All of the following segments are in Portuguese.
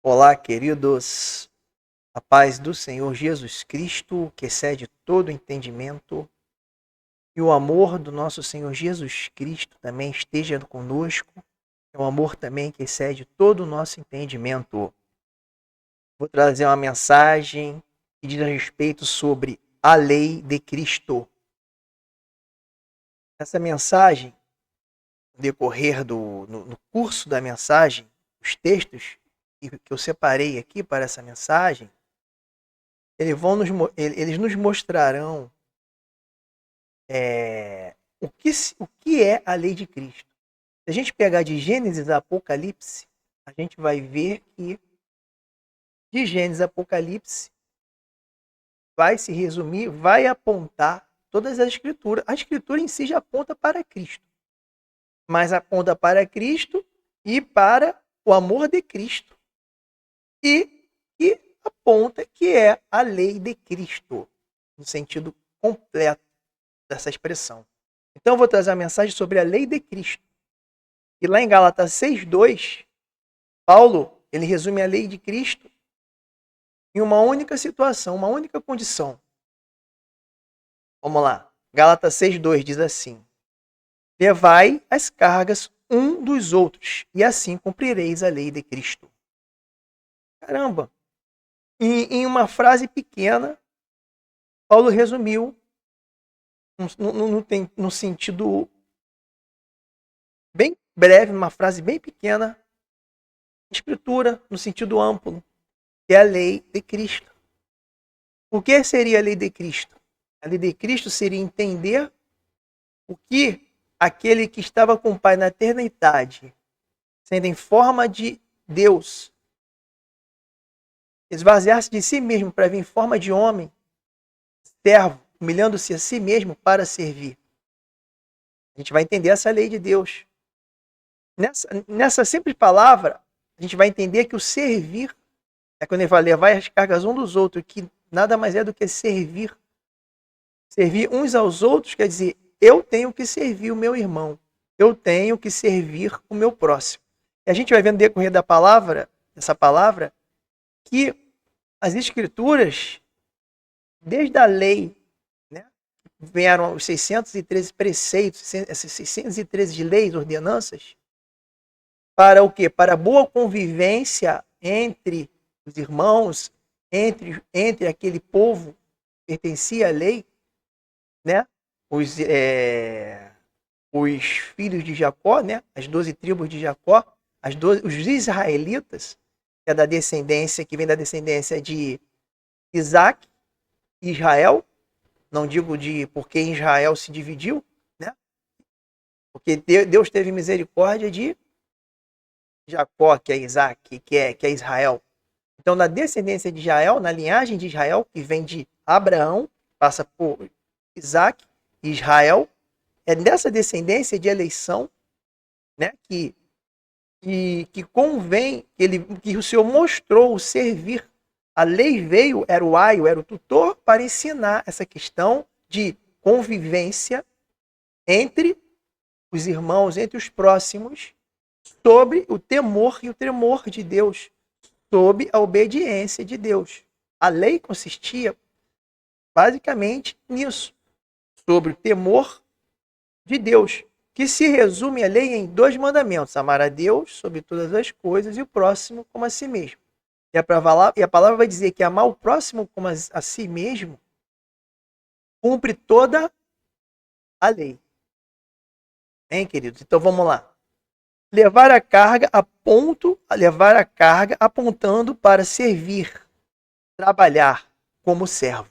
Olá, queridos. A paz do Senhor Jesus Cristo, que excede todo entendimento, e o amor do nosso Senhor Jesus Cristo também esteja conosco. É um amor também que excede todo o nosso entendimento. Vou trazer uma mensagem que diz a respeito sobre a lei de Cristo. Essa mensagem, no decorrer no curso da mensagem, os textos que eu separei aqui para essa mensagem, eles nos mostrarão o que é a lei de Cristo. Se a gente pegar de Gênesis a Apocalipse, a gente vai ver que de Gênesis a Apocalipse vai se resumir, vai apontar todas as escrituras. A escritura em si já aponta para Cristo, mas aponta para Cristo e para o amor de Cristo. E aponta que é a lei de Cristo, no sentido completo dessa expressão. Então eu vou trazer a mensagem sobre a lei de Cristo. E lá em Gálatas 6:2, Paulo, ele resume a lei de Cristo em uma única situação, uma única condição. Vamos lá. Gálatas 6:2 diz assim: levai as cargas um dos outros, e assim cumprireis a lei de Cristo. Caramba! Em uma frase pequena, Paulo resumiu no sentido bem breve, uma frase bem pequena, escritura no sentido amplo, que é a lei de Cristo. O que seria a lei de Cristo? A lei de Cristo seria entender o que aquele que estava com o Pai na eternidade, sendo em forma de Deus, esvaziar-se de si mesmo para vir em forma de homem, servo, humilhando-se a si mesmo para servir. A gente vai entender essa lei de Deus. Nessa simples palavra, a gente vai entender que o servir é quando ele vai levar as cargas um dos outros, que nada mais é do que servir. Servir uns aos outros quer dizer, eu tenho que servir o meu irmão. Eu tenho que servir o meu próximo. E a gente vai ver no decorrer da palavra, dessa palavra, que as escrituras, desde a lei, né, vieram os 613 preceitos, essas 613 leis, ordenanças, para o quê? Para a boa convivência entre os irmãos, entre aquele povo que pertencia à lei, né? Os filhos de Jacó, né? As 12 tribos de Jacó, os israelitas, que é da descendência, que vem da descendência de Isaac e Israel, não digo de porque Israel se dividiu, né? Porque Deus teve misericórdia de Jacó, que é Isaac, que é Israel. Então, na descendência de Israel, na linhagem de Israel, que vem de Abraão, passa por Isaac e Israel, é dessa descendência de eleição, né, que convém, que o Senhor mostrou o servir. A lei veio, era o aio, era o tutor, para ensinar essa questão de convivência entre os irmãos, entre os próximos, sobre o temor e o tremor de Deus, sob a obediência de Deus. A lei consistia basicamente nisso, sobre o temor de Deus, que se resume a lei em 2 mandamentos: amar a Deus sobre todas as coisas e o próximo como a si mesmo. E a palavra vai dizer que amar o próximo como a si mesmo cumpre toda a lei. Hein, queridos? Então vamos lá. Levar a carga apontando para servir, trabalhar como servo.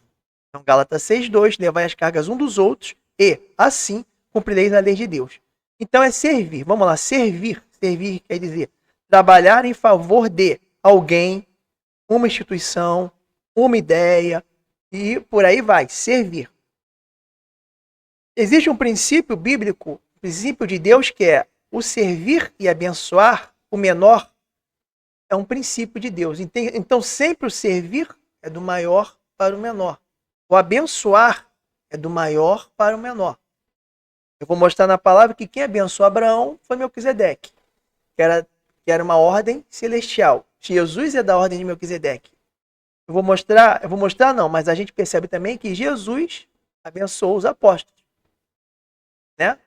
Então, Gálatas 6:2, levai as cargas um dos outros e, assim, cumprireis a lei de Deus. Então é servir. Vamos lá, servir. Servir quer dizer trabalhar em favor de alguém, uma instituição, uma ideia e por aí vai, servir. Existe um princípio bíblico, um princípio de Deus que é o servir e abençoar o menor é um princípio de Deus. Então sempre o servir é do maior para o menor. O abençoar é do maior para o menor. Eu vou mostrar na palavra que quem abençoou Abraão foi Melquisedeque, que era uma ordem celestial. Jesus é da ordem de Melquisedeque. Eu vou mostrar não, mas a gente percebe também que Jesus abençoou os apóstolos, né?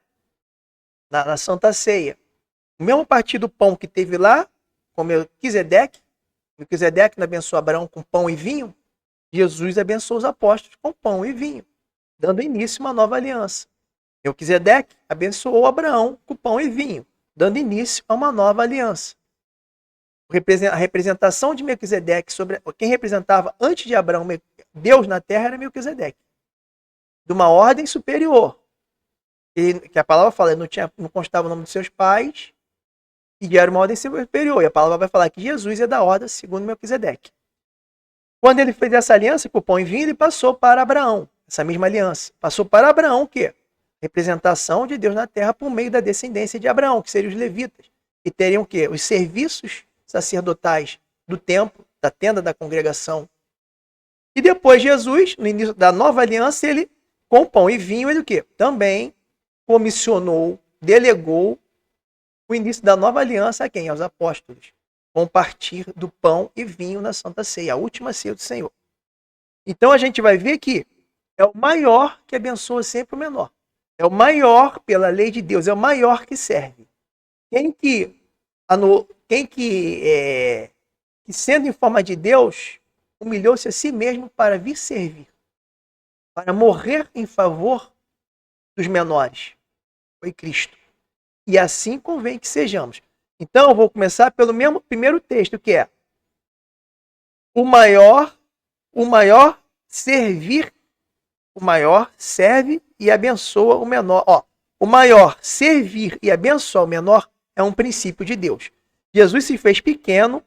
Na Santa Ceia. O mesmo partir do pão que teve lá, com Melquisedeque não abençoou Abraão com pão e vinho, Jesus abençoou os apóstolos com pão e vinho, dando início a uma nova aliança. Melquisedeque abençoou Abraão com pão e vinho, dando início a uma nova aliança. A representação de Melquisedeque sobre quem representava antes de Abraão Deus na terra era Melquisedeque, de uma ordem superior. Que a palavra fala, não constava o nome de seus pais, e era uma ordem superior. E a palavra vai falar que Jesus é da ordem segundo Melquisedeque. Quando ele fez essa aliança com o pão e vinho, ele passou para Abraão, essa mesma aliança. Passou para Abraão o quê? Representação de Deus na terra por meio da descendência de Abraão, que seriam os levitas, que teriam o quê? Os serviços sacerdotais do templo, da tenda da congregação. E depois Jesus, no início da nova aliança, ele, com pão e vinho, ele o quê? Também comissionou, delegou o início da nova aliança a quem? Aos apóstolos. Vão partir do pão e vinho na Santa Ceia, a última ceia do Senhor. Então a gente vai ver que é o maior que abençoa sempre o menor. É o maior pela lei de Deus, é o maior que serve. Que sendo em forma de Deus, humilhou-se a si mesmo para vir servir, para morrer em favor dos menores. Foi Cristo. E assim convém que sejamos. Então eu vou começar pelo mesmo primeiro texto, que é o maior servir, o maior serve e abençoa o menor. O maior servir e abençoar o menor é um princípio de Deus. Jesus se fez pequeno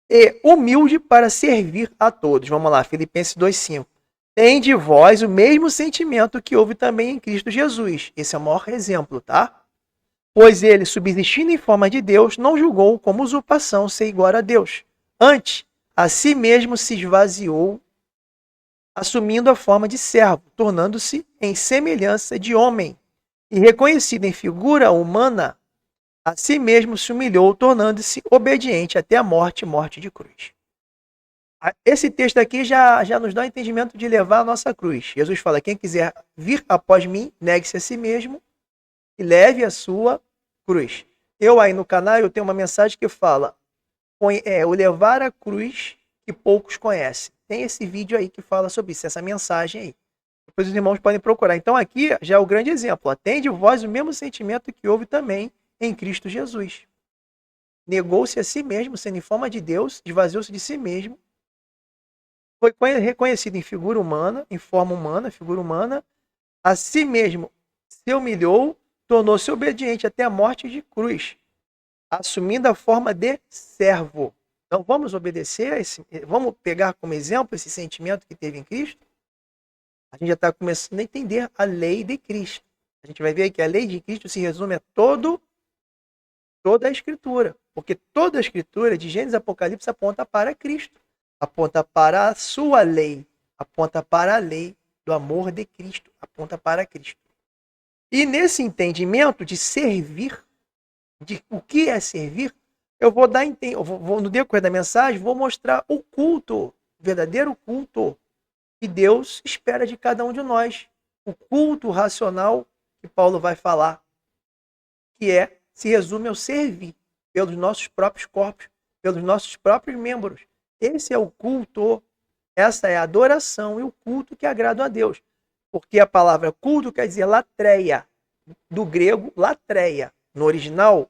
e humilde para servir a todos. Vamos lá, Filipenses 2,5. Tem de vós o mesmo sentimento que houve também em Cristo Jesus. Esse é o maior exemplo, tá? Pois ele, subsistindo em forma de Deus, não julgou como usurpação ser igual a Deus. Antes, a si mesmo se esvaziou, assumindo a forma de servo, tornando-se em semelhança de homem. E reconhecido em figura humana, a si mesmo se humilhou, tornando-se obediente até a morte de cruz. Esse texto aqui já nos dá o entendimento de levar a nossa cruz. Jesus fala, quem quiser vir após mim, negue-se a si mesmo e leve a sua cruz. Eu aí no canal eu tenho uma mensagem que fala o levar a cruz que poucos conhecem. Tem esse vídeo aí que fala sobre isso, essa mensagem aí. Depois os irmãos podem procurar. Então aqui já é o grande exemplo. Atende vós o mesmo sentimento que houve também em Cristo Jesus. Negou-se a si mesmo, sendo em forma de Deus, esvaziou-se de si mesmo, foi reconhecido em figura humana, em forma humana, figura humana, a si mesmo se humilhou, tornou-se obediente até a morte de cruz, assumindo a forma de servo. Então vamos obedecer, vamos pegar como exemplo esse sentimento que teve em Cristo? A gente já está começando a entender a lei de Cristo. A gente vai ver que a lei de Cristo se resume a toda a Escritura. Porque toda a Escritura, de Gênesis a Apocalipse, aponta para Cristo. Aponta para a sua lei. Aponta para a lei do amor de Cristo. Aponta para Cristo. E nesse entendimento de servir, de o que é servir, eu vou no decorrer da mensagem, vou mostrar o culto, o verdadeiro culto que Deus espera de cada um de nós. O culto racional que Paulo vai falar, que se resume ao servir pelos nossos próprios corpos, pelos nossos próprios membros. Esse é o culto, essa é a adoração e o culto que agrada a Deus. Porque a palavra culto quer dizer latreia, do grego latreia. No original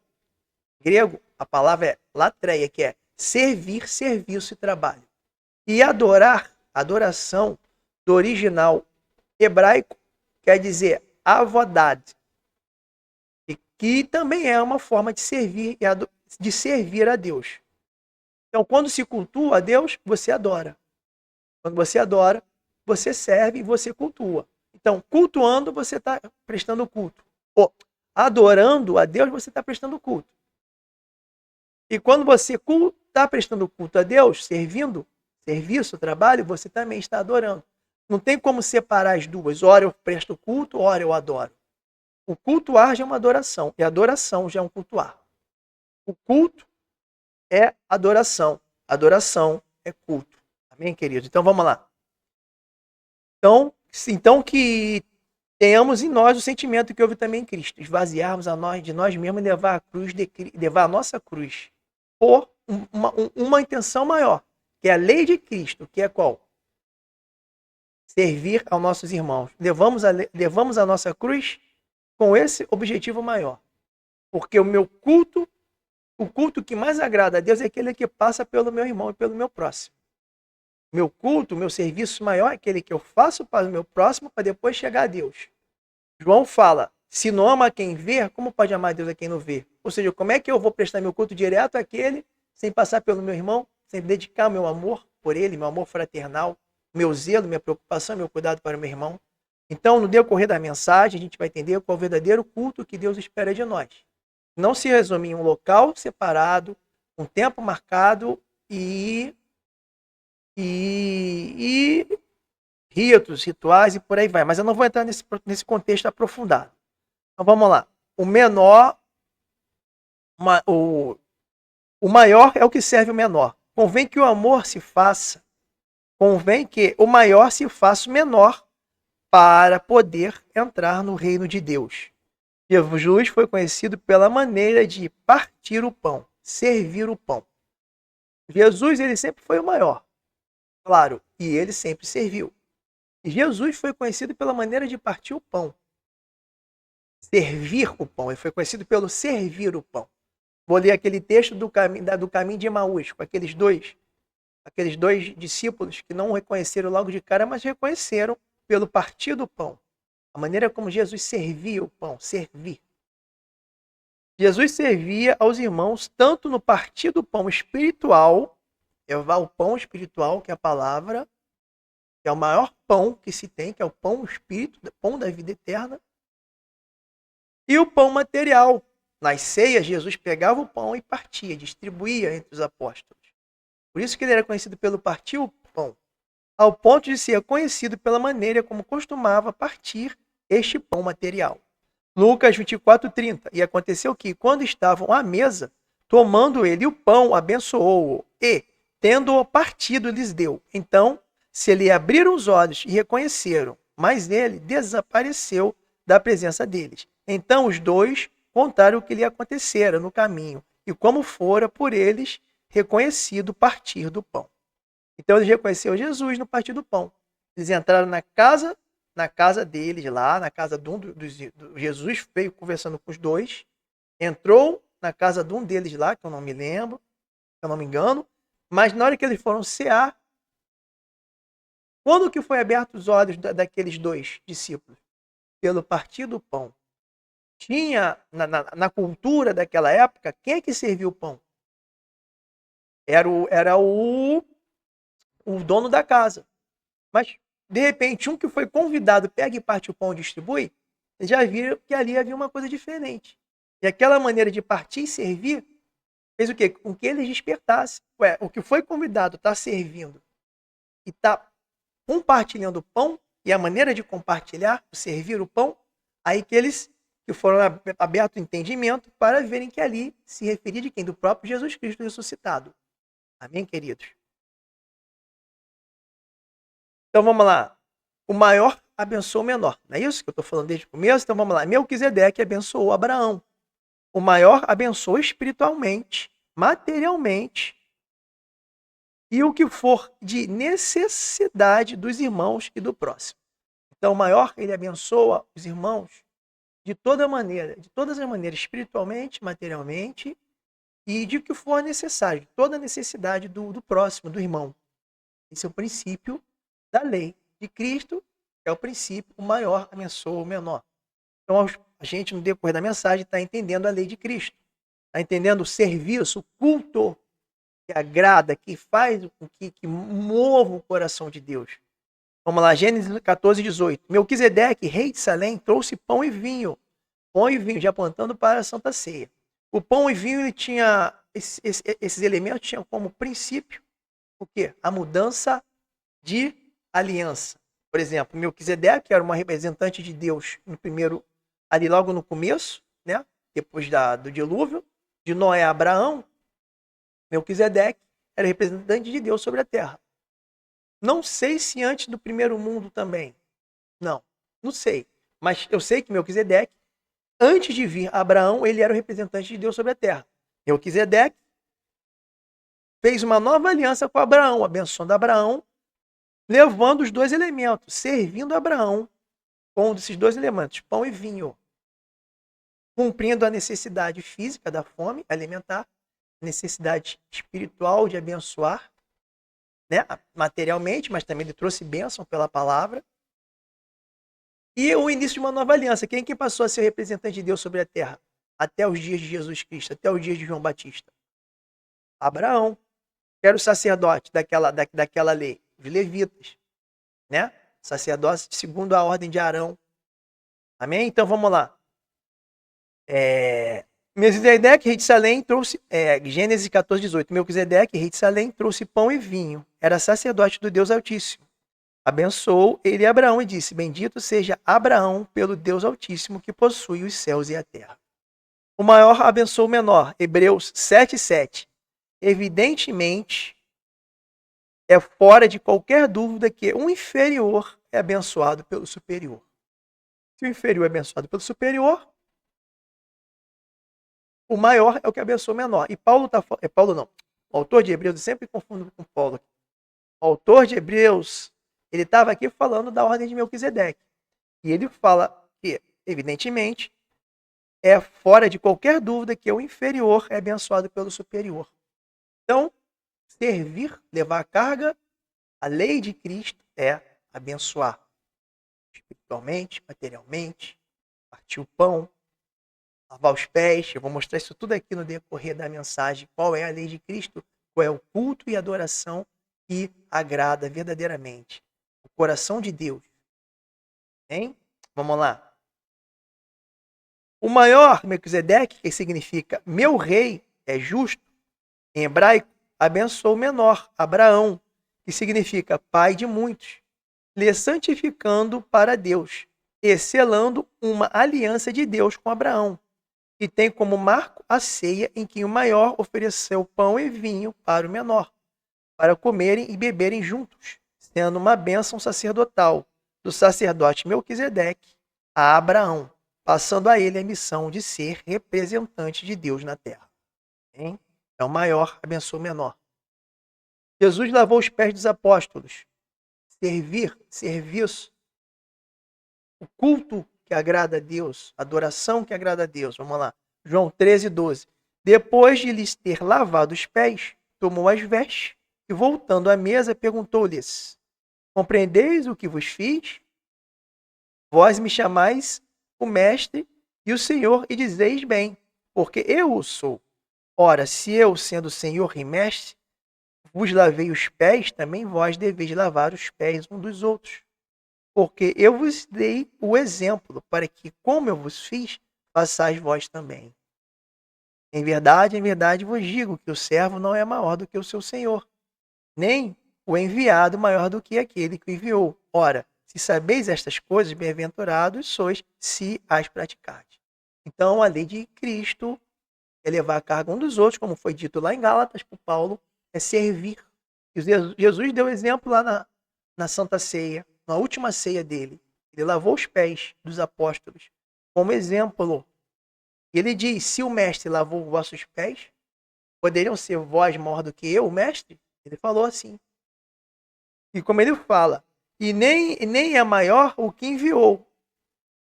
grego, a palavra é latreia, que é servir, serviço e trabalho. E adoração, do original hebraico, quer dizer avodad, que também é uma forma de servir a Deus. Então, quando se cultua a Deus, você adora. Quando você adora, você serve e você cultua. Então, cultuando, você está prestando culto. Adorando a Deus, você está prestando culto. E quando você está prestando culto a Deus, servindo, serviço, trabalho, você também está adorando. Não tem como separar as duas. Ora eu presto culto, ora eu adoro. O cultuar já é uma adoração, e a adoração já é um cultuar. O culto é adoração. Adoração é culto. Amém, queridos? Então vamos lá. Então que tenhamos em nós o sentimento que houve também em Cristo, esvaziarmos de nós mesmos e levar a nossa cruz por uma intenção maior, que é a lei de Cristo, que é qual? Servir aos nossos irmãos. Levamos a nossa cruz com esse objetivo maior. Porque o culto que mais agrada a Deus é aquele que passa pelo meu irmão e pelo meu próximo. Meu culto, meu serviço maior é aquele que eu faço para o meu próximo para depois chegar a Deus. João fala, se não ama quem vê, como pode amar Deus a quem não vê? Ou seja, como é que eu vou prestar meu culto direto àquele, sem passar pelo meu irmão, sem dedicar meu amor por ele, meu amor fraternal, meu zelo, minha preocupação, meu cuidado para o meu irmão? Então, no decorrer da mensagem, a gente vai entender qual é o verdadeiro culto que Deus espera de nós. Não se resume em um local separado, um tempo marcado e ritos, rituais e por aí vai. Mas eu não vou entrar nesse contexto aprofundado. Então vamos lá. O maior é o que serve o menor. Convém que o amor se faça, convém que o maior se faça o menor para poder entrar no reino de Deus. Jesus foi conhecido pela maneira de partir o pão, servir o pão. Jesus, ele sempre foi o maior, claro, e ele sempre serviu. Jesus foi conhecido pela maneira de partir o pão, servir o pão. Ele foi conhecido pelo servir o pão. Vou ler aquele texto do caminho de Emaús, com aqueles dois discípulos que não o reconheceram logo de cara, mas reconheceram pelo partir do pão. A maneira como Jesus servia o pão, servir. Jesus servia aos irmãos tanto no partir do pão espiritual, levar o pão espiritual, que é a palavra, que é o maior pão que se tem, que é o pão espírito, o pão da vida eterna, e o pão material. Nas ceias, Jesus pegava o pão e partia, distribuía entre os apóstolos. Por isso que ele era conhecido pelo partir o pão, ao ponto de ser conhecido pela maneira como costumava partir este pão material. Lucas 24:30. E aconteceu que, quando estavam à mesa, tomando ele o pão, abençoou-o e, tendo-o partido, lhes deu. Então, se lhe abriram os olhos e reconheceram, mas ele desapareceu da presença deles. Então os dois contaram o que lhe acontecera no caminho e como fora por eles reconhecido partir do pão. Então eles reconheceram Jesus no partir do pão. Eles entraram na casa deles lá, na casa de Jesus veio conversando com os dois, entrou na casa de um deles lá, que eu não me lembro, se eu não me engano, mas na hora que eles foram cear, quando que foi aberto os olhos daqueles dois discípulos? Pelo partir do pão. Tinha, na cultura daquela época, quem é que serviu o pão? Era o dono da casa. Mas, de repente, um que foi convidado, pega e parte o pão e distribui, já viram que ali havia uma coisa diferente. E aquela maneira de partir e servir fez o quê? Com que eles despertassem. O que foi convidado está servindo e está compartilhando o pão, e a maneira de compartilhar, servir o pão, aí que eles que foram aberto o entendimento para verem que ali se referia de quem? Do próprio Jesus Cristo ressuscitado. Amém, queridos? Então vamos lá. O maior abençoa o menor. Não é isso que eu estou falando desde o começo? Então vamos lá. Melquisedeque abençoou Abraão. O maior abençoa espiritualmente, materialmente, e o que for de necessidade dos irmãos e do próximo. Então o maior, ele abençoa os irmãos de todas as maneiras, espiritualmente, materialmente, e de que for necessário, toda a necessidade do próximo, do irmão. Esse é o princípio da lei de Cristo, que é o princípio, o maior abençoa o menor. Então a gente, no decorrer da mensagem, está entendendo a lei de Cristo. Está entendendo o serviço, o culto que agrada, que faz, que move o coração de Deus. Vamos lá, Gênesis 14:18. Melquisedeque, rei de Salém, trouxe pão e vinho. Pão e vinho, já apontando para a Santa Ceia. O pão e vinho, ele tinha, esses elementos tinham como princípio o quê? A mudança de aliança. Por exemplo, Melquisedeque era uma representante de Deus no primeiro, ali logo no começo, né? Depois do dilúvio, de Noé a Abraão. Melquisedeque era representante de Deus sobre a terra. Não sei se antes do primeiro mundo também. Não sei. Mas eu sei que Melquisedeque, antes de vir Abraão, ele era o representante de Deus sobre a terra. Melquisedeque fez uma nova aliança com Abraão, abençoando Abraão, levando os dois elementos, servindo Abraão com esses dois elementos, pão e vinho, cumprindo a necessidade física da fome alimentar, necessidade espiritual de abençoar, né, materialmente, mas também ele trouxe bênção pela palavra. E o início de uma nova aliança. Quem que passou a ser representante de Deus sobre a terra? Até os dias de Jesus Cristo, até os dias de João Batista. Abraão, que era o sacerdote daquela lei, os levitas, né? Sacerdócio segundo a ordem de Arão. Amém? Então vamos lá. Melquisedeque, rei de Salém, trouxe. Gênesis 14, 18. Melquisedeque, rei de Salém, trouxe pão e vinho. Era sacerdote do Deus Altíssimo. Abençoou ele Abraão e disse: Bendito seja Abraão pelo Deus Altíssimo que possui os céus e a terra. O maior abençoou o menor. Hebreus 7:7. Evidentemente, é fora de qualquer dúvida que o inferior é abençoado pelo superior. Se o inferior é abençoado pelo superior, o maior é o que abençoa o menor. E Paulo não. O autor de Hebreus, eu sempre confundo com Paulo. O autor de Hebreus, ele estava aqui falando da ordem de Melquisedeque. E ele fala que, evidentemente, é fora de qualquer dúvida que o inferior é abençoado pelo superior. Então, servir, levar a carga, a lei de Cristo é abençoar espiritualmente, materialmente, partir o pão, lavar os pés. Eu vou mostrar isso tudo aqui no decorrer da mensagem. Qual é a lei de Cristo, qual é o culto e adoração que agrada verdadeiramente o coração de Deus. Hein? Vamos lá. O maior, Melquisedeque, que significa meu rei é justo, em hebraico, abençoou o menor, Abraão, que significa pai de muitos, lhe santificando para Deus, e selando uma aliança de Deus com Abraão, que tem como marco a ceia em que o maior ofereceu pão e vinho para o menor, para comerem e beberem juntos, sendo uma bênção sacerdotal do sacerdote Melquisedeque a Abraão, passando a ele a missão de ser representante de Deus na terra. Hein? É o maior, abençoa o menor. Jesus lavou os pés dos apóstolos. Serviço, o culto que agrada a Deus, a adoração que agrada a Deus. Vamos lá. João 13, 12. Depois de lhes ter lavado os pés, tomou as vestes e, voltando à mesa, perguntou-lhes: Compreendeis o que vos fiz? Vós me chamais o mestre e o Senhor, e dizeis bem, porque eu o sou. Ora, se eu, sendo Senhor e mestre, vos lavei os pés, também vós deveis lavar os pés um dos outros. Porque eu vos dei o exemplo, para que, como eu vos fiz, façais vós também. Em verdade vos digo que o servo não é maior do que o seu senhor, nem o enviado maior do que aquele que o enviou. Ora, se sabeis estas coisas, bem-aventurados sois se as praticardes. Então, a lei de Cristo é levar a carga um dos outros, como foi dito lá em Gálatas por Paulo, é servir. E Jesus deu exemplo lá na Santa Ceia, na última ceia dele. Ele lavou os pés dos apóstolos como exemplo. E ele diz: se o mestre lavou os vossos pés, poderiam ser vós maior do que eu, o mestre? Ele falou assim. E como ele fala, e nem é maior o que enviou.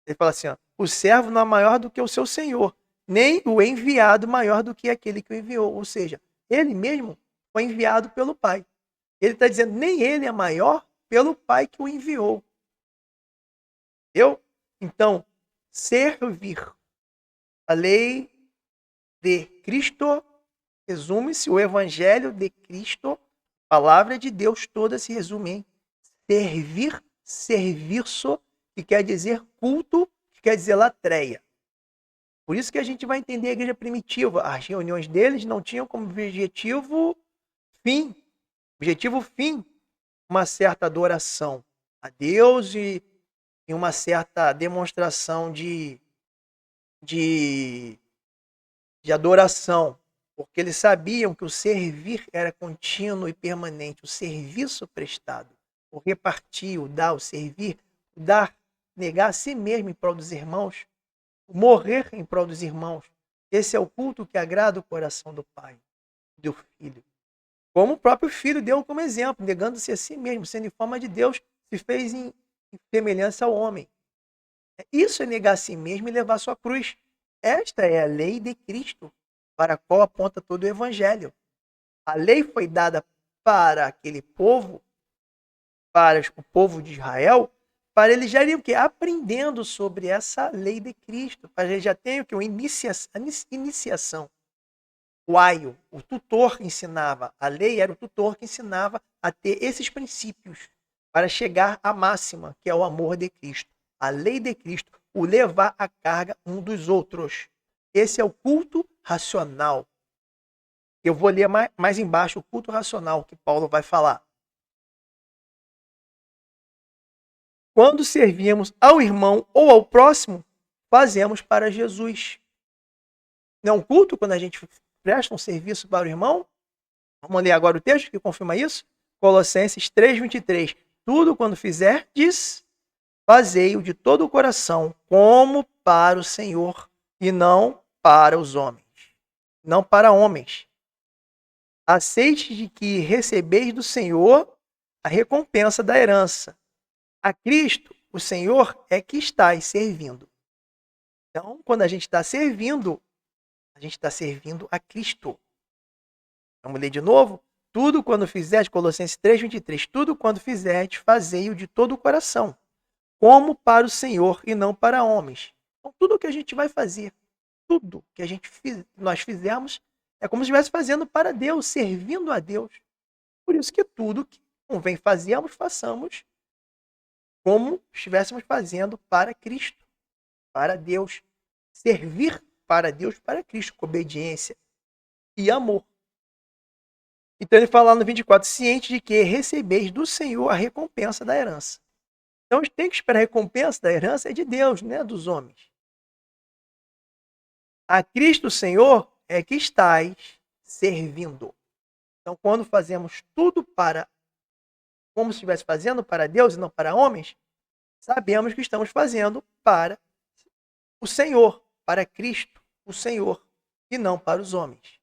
Ele fala assim, ó, o servo não é maior do que o seu senhor, nem o enviado maior do que aquele que o enviou. Ou seja, ele mesmo foi enviado pelo Pai. Ele está dizendo, nem ele é maior pelo Pai que o enviou. Então, servir. A lei de Cristo, resume-se, o evangelho de Cristo, a palavra de Deus toda se resume em servir, serviço, que quer dizer culto, que quer dizer latreia. Por isso que a gente vai entender a igreja primitiva. As reuniões deles não tinham como objetivo fim, uma certa adoração a Deus e uma certa demonstração de adoração porque eles sabiam que o servir era contínuo e permanente, o serviço prestado, o repartir, o dar, o servir, o dar, negar a si mesmo em prol dos irmãos, o morrer em prol dos irmãos. Esse é o culto que agrada o coração do Pai, do Filho. Como o próprio Filho deu como exemplo, negando-se a si mesmo, sendo em forma de Deus, se fez em semelhança ao homem. Isso é negar a si mesmo e levar a sua cruz. Esta é a lei de Cristo, para a qual aponta todo o Evangelho. A lei foi dada para aquele povo, para o povo de Israel, para eles já irem o quê? Aprendendo sobre essa lei de Cristo, para eles já terem o quê? Uma iniciação. O aio, o tutor ensinava, a lei era o tutor que ensinava a ter esses princípios para chegar à máxima, que é o amor de Cristo. A lei de Cristo, o levar a carga um dos outros. Esse é o culto racional. Eu vou ler mais embaixo o culto racional que Paulo vai falar. Quando servimos ao irmão ou ao próximo, fazemos para Jesus. Não é um culto quando a gente presta um serviço para o irmão? Vamos ler agora o texto que confirma isso? Colossenses 3:23. Tudo quando fizerdes, fazei-o de todo o coração, como para o Senhor, e não para os homens. Não para homens. Aceite de que recebeis do Senhor a recompensa da herança. A Cristo, o Senhor, é que estáis servindo. Então, quando a gente está servindo a Cristo. Vamos ler de novo? Tudo quando fizerdes, Colossenses 3:23, tudo quando fizerdes, fazei-o de todo o coração, como para o Senhor e não para homens. Então, tudo que a gente vai fazer, tudo que nós fizermos, é como se estivesse fazendo para Deus, servindo a Deus. Por isso que tudo que convém fazermos, façamos como estivéssemos fazendo para Cristo, para Deus. Servir para Deus, para Cristo, com obediência e amor. Então ele fala no 24, ciente de que recebeis do Senhor a recompensa da herança. Então a gente tem que esperar a recompensa da herança é de Deus, não é dos homens. A Cristo Senhor é que estáis servindo. Então quando fazemos tudo para, como se estivesse fazendo para Deus e não para homens, sabemos que estamos fazendo para o Senhor, para Cristo, o Senhor, e não para os homens.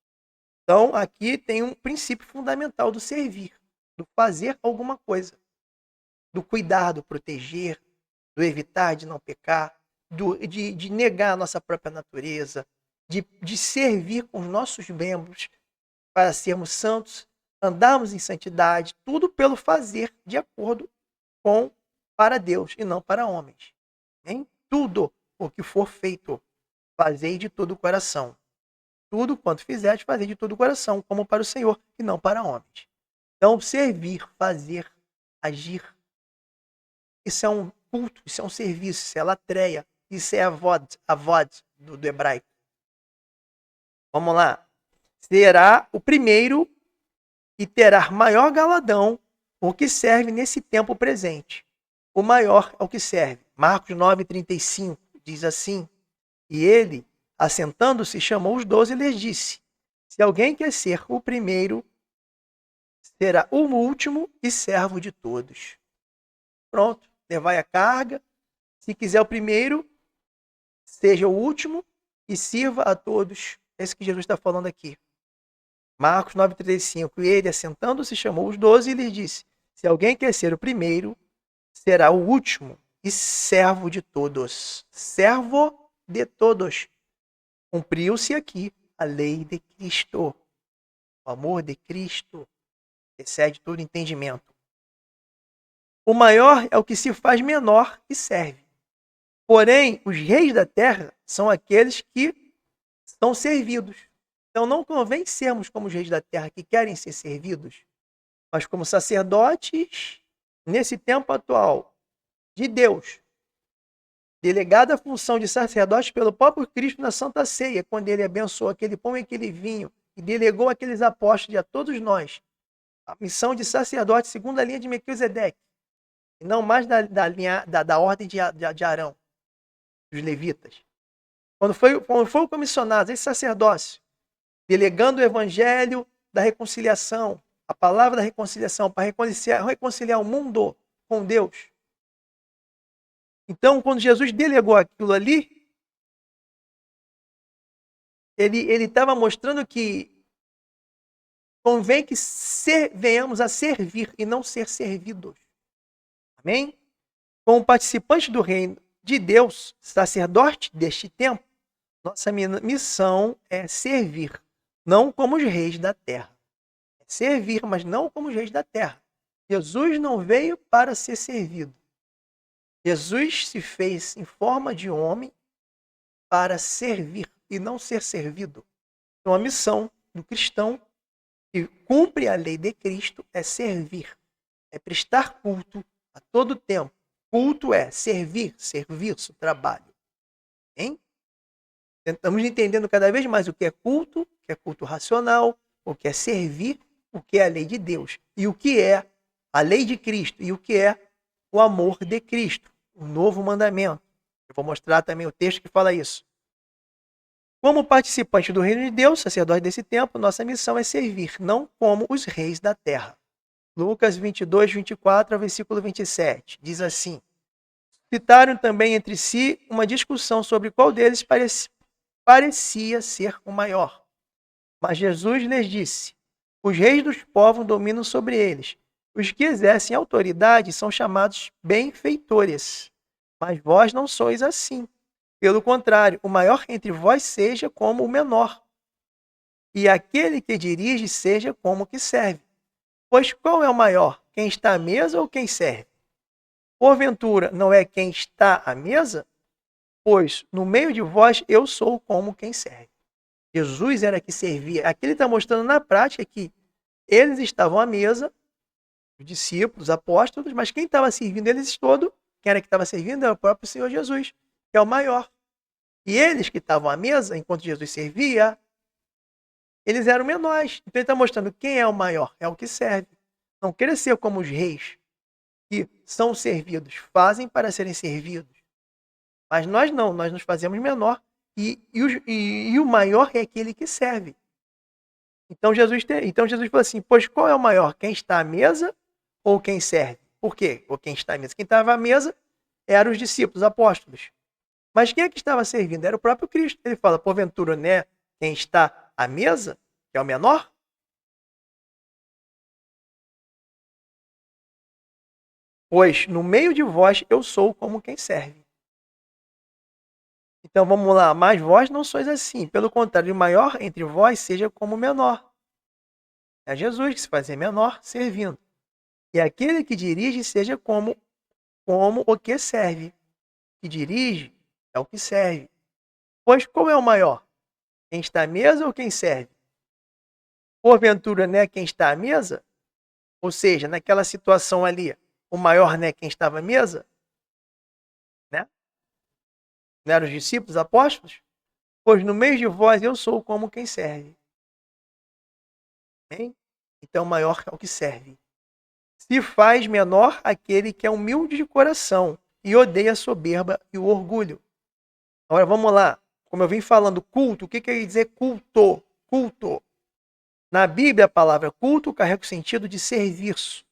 Então, aqui tem um princípio fundamental do servir, do fazer alguma coisa, do cuidar, do proteger, do evitar, de não pecar, de negar a nossa própria natureza, de servir com os nossos membros para sermos santos, andarmos em santidade, tudo pelo fazer de acordo com para Deus e não para homens. Em tudo o que for feito, fazei de todo o coração. Tudo quanto fizerdes, fazei de todo o coração, como para o Senhor e não para homens. Então, servir, fazer, agir, isso é um culto, isso é um serviço, isso é latreia, isso é a vod do hebraico. Vamos lá. Será o primeiro e terá maior galadão o que serve nesse tempo presente. O maior é o que serve. Marcos 9:35 diz assim, e ele, assentando-se, chamou os 12 e lhes disse, se alguém quer ser o primeiro, será o último e servo de todos. Pronto, levai a carga. Se quiser o primeiro, seja o último e sirva a todos. É isso que Jesus está falando aqui. Marcos 9:35. E ele, assentando-se, chamou os 12 e lhes disse, se alguém quer ser o primeiro, será o último e servo de todos. Servo de todos. Cumpriu-se aqui a lei de Cristo. O amor de Cristo excede todo entendimento. O maior é o que se faz menor e serve. Porém, os reis da terra são aqueles que são servidos. Então não convém sermos como os reis da terra que querem ser servidos, mas como sacerdotes, nesse tempo atual, de Deus, delegada a função de sacerdote pelo próprio Cristo na Santa Ceia, quando ele abençoou aquele pão e aquele vinho e delegou aqueles apóstolos e a todos nós a missão de sacerdote segundo a linha de Melquisedeque, e não mais da ordem de Arão, dos levitas. Quando foi comissionado esse sacerdócio, delegando o evangelho da reconciliação, a palavra da reconciliação, para reconciliar o mundo com Deus. Então, quando Jesus delegou aquilo ali, ele estava mostrando que convém que venhamos a servir e não ser servidos. Amém? Como participantes do reino de Deus, sacerdote deste tempo, nossa missão é servir, não como os reis da terra. É servir, mas não como os reis da terra. Jesus não veio para ser servido. Jesus se fez em forma de homem para servir e não ser servido. Então a missão do cristão que cumpre a lei de Cristo é servir, é prestar culto a todo tempo. Culto é servir, serviço, trabalho. Hein? Estamos entendendo cada vez mais o que é culto racional, o que é servir, o que é a lei de Deus, e o que é a lei de Cristo, e o que é o amor de Cristo, o novo mandamento. Eu vou mostrar também o texto que fala isso. Como participante do reino de Deus, sacerdote desse tempo, nossa missão é servir, não como os reis da terra. Lucas 22, 24 ao versículo 27, diz assim: citaram também entre si uma discussão sobre qual deles parecia ser o maior. Mas Jesus lhes disse: os reis dos povos dominam sobre eles. Os que exercem autoridade são chamados benfeitores. Mas vós não sois assim. Pelo contrário, o maior entre vós seja como o menor, e aquele que dirige seja como o que serve. Pois qual é o maior, quem está à mesa ou quem serve? Porventura, não é quem está à mesa? Pois no meio de vós eu sou como quem serve. Jesus era que servia. Aqui ele está mostrando na prática que eles estavam à mesa, os discípulos, os apóstolos, mas quem estava servindo eles todos, quem era que estava servindo era o próprio Senhor Jesus, que é o maior. E eles que estavam à mesa, enquanto Jesus servia, eles eram menores. Então ele está mostrando quem é o maior, é o que serve. Não querer ser como os reis, que são servidos, fazem para serem servidos. Mas nós não, nós nos fazemos menor e o maior é aquele que serve. Então Jesus falou assim, pois qual é o maior, quem está à mesa ou quem serve? Por quê? Ou quem está à mesa? Quem estava à mesa eram os discípulos, os apóstolos. Mas quem é que estava servindo? Era o próprio Cristo. Ele fala, porventura, né, quem está à mesa, que é o menor? Pois no meio de vós eu sou como quem serve. Então vamos lá, mas vós não sois assim. Pelo contrário, o maior entre vós seja como o menor. É Jesus que se fazia menor servindo. E aquele que dirige seja como o que serve. Que dirige é o que serve. Pois qual é o maior? Quem está à mesa ou quem serve? Porventura, né, quem está à mesa? Ou seja, naquela situação ali, o maior, né, quem estava à mesa? Né? Não eram os discípulos, os apóstolos? Pois no meio de vós eu sou como quem serve. Hein? Então, o maior é o que serve. Se faz menor aquele que é humilde de coração e odeia a soberba e o orgulho. Agora, vamos lá. Como eu vim falando, culto, o que quer dizer culto? Culto. Na Bíblia, a palavra culto carrega o sentido de serviço.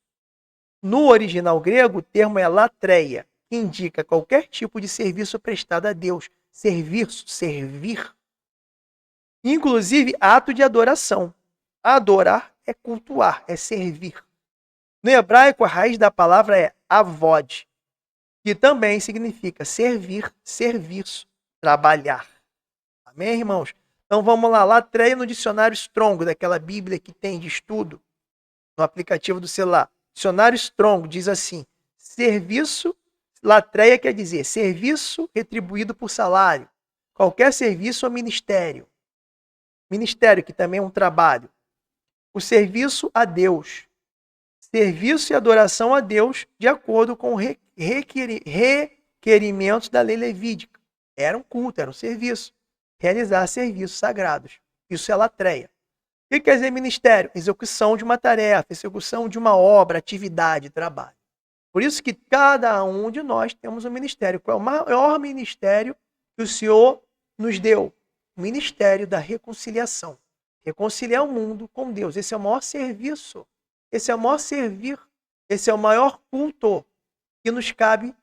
No original grego, o termo é latreia, que indica qualquer tipo de serviço prestado a Deus. Serviço, servir. Inclusive, ato de adoração. Adorar é cultuar, é servir. No hebraico, a raiz da palavra é avod, que também significa servir, serviço, trabalhar. Amém, irmãos? Então vamos lá, latreia no dicionário Strong, daquela Bíblia que tem de estudo, no aplicativo do celular. Dicionário Strong diz assim, serviço, latreia quer dizer serviço retribuído por salário, qualquer serviço ou ministério. Ministério, que também é um trabalho. O serviço a Deus. Serviço e adoração a Deus de acordo com requerimentos da lei levídica. Era um culto, era um serviço. Realizar serviços sagrados. Isso é latreia. O que quer dizer ministério? Execução de uma tarefa, execução de uma obra, atividade, trabalho. Por isso que cada um de nós temos um ministério. Qual é o maior ministério que o Senhor nos deu? O ministério da reconciliação. reconciliar o mundo com Deus. Esse é o maior serviço, esse é o maior servir, esse é o maior culto que nos cabe,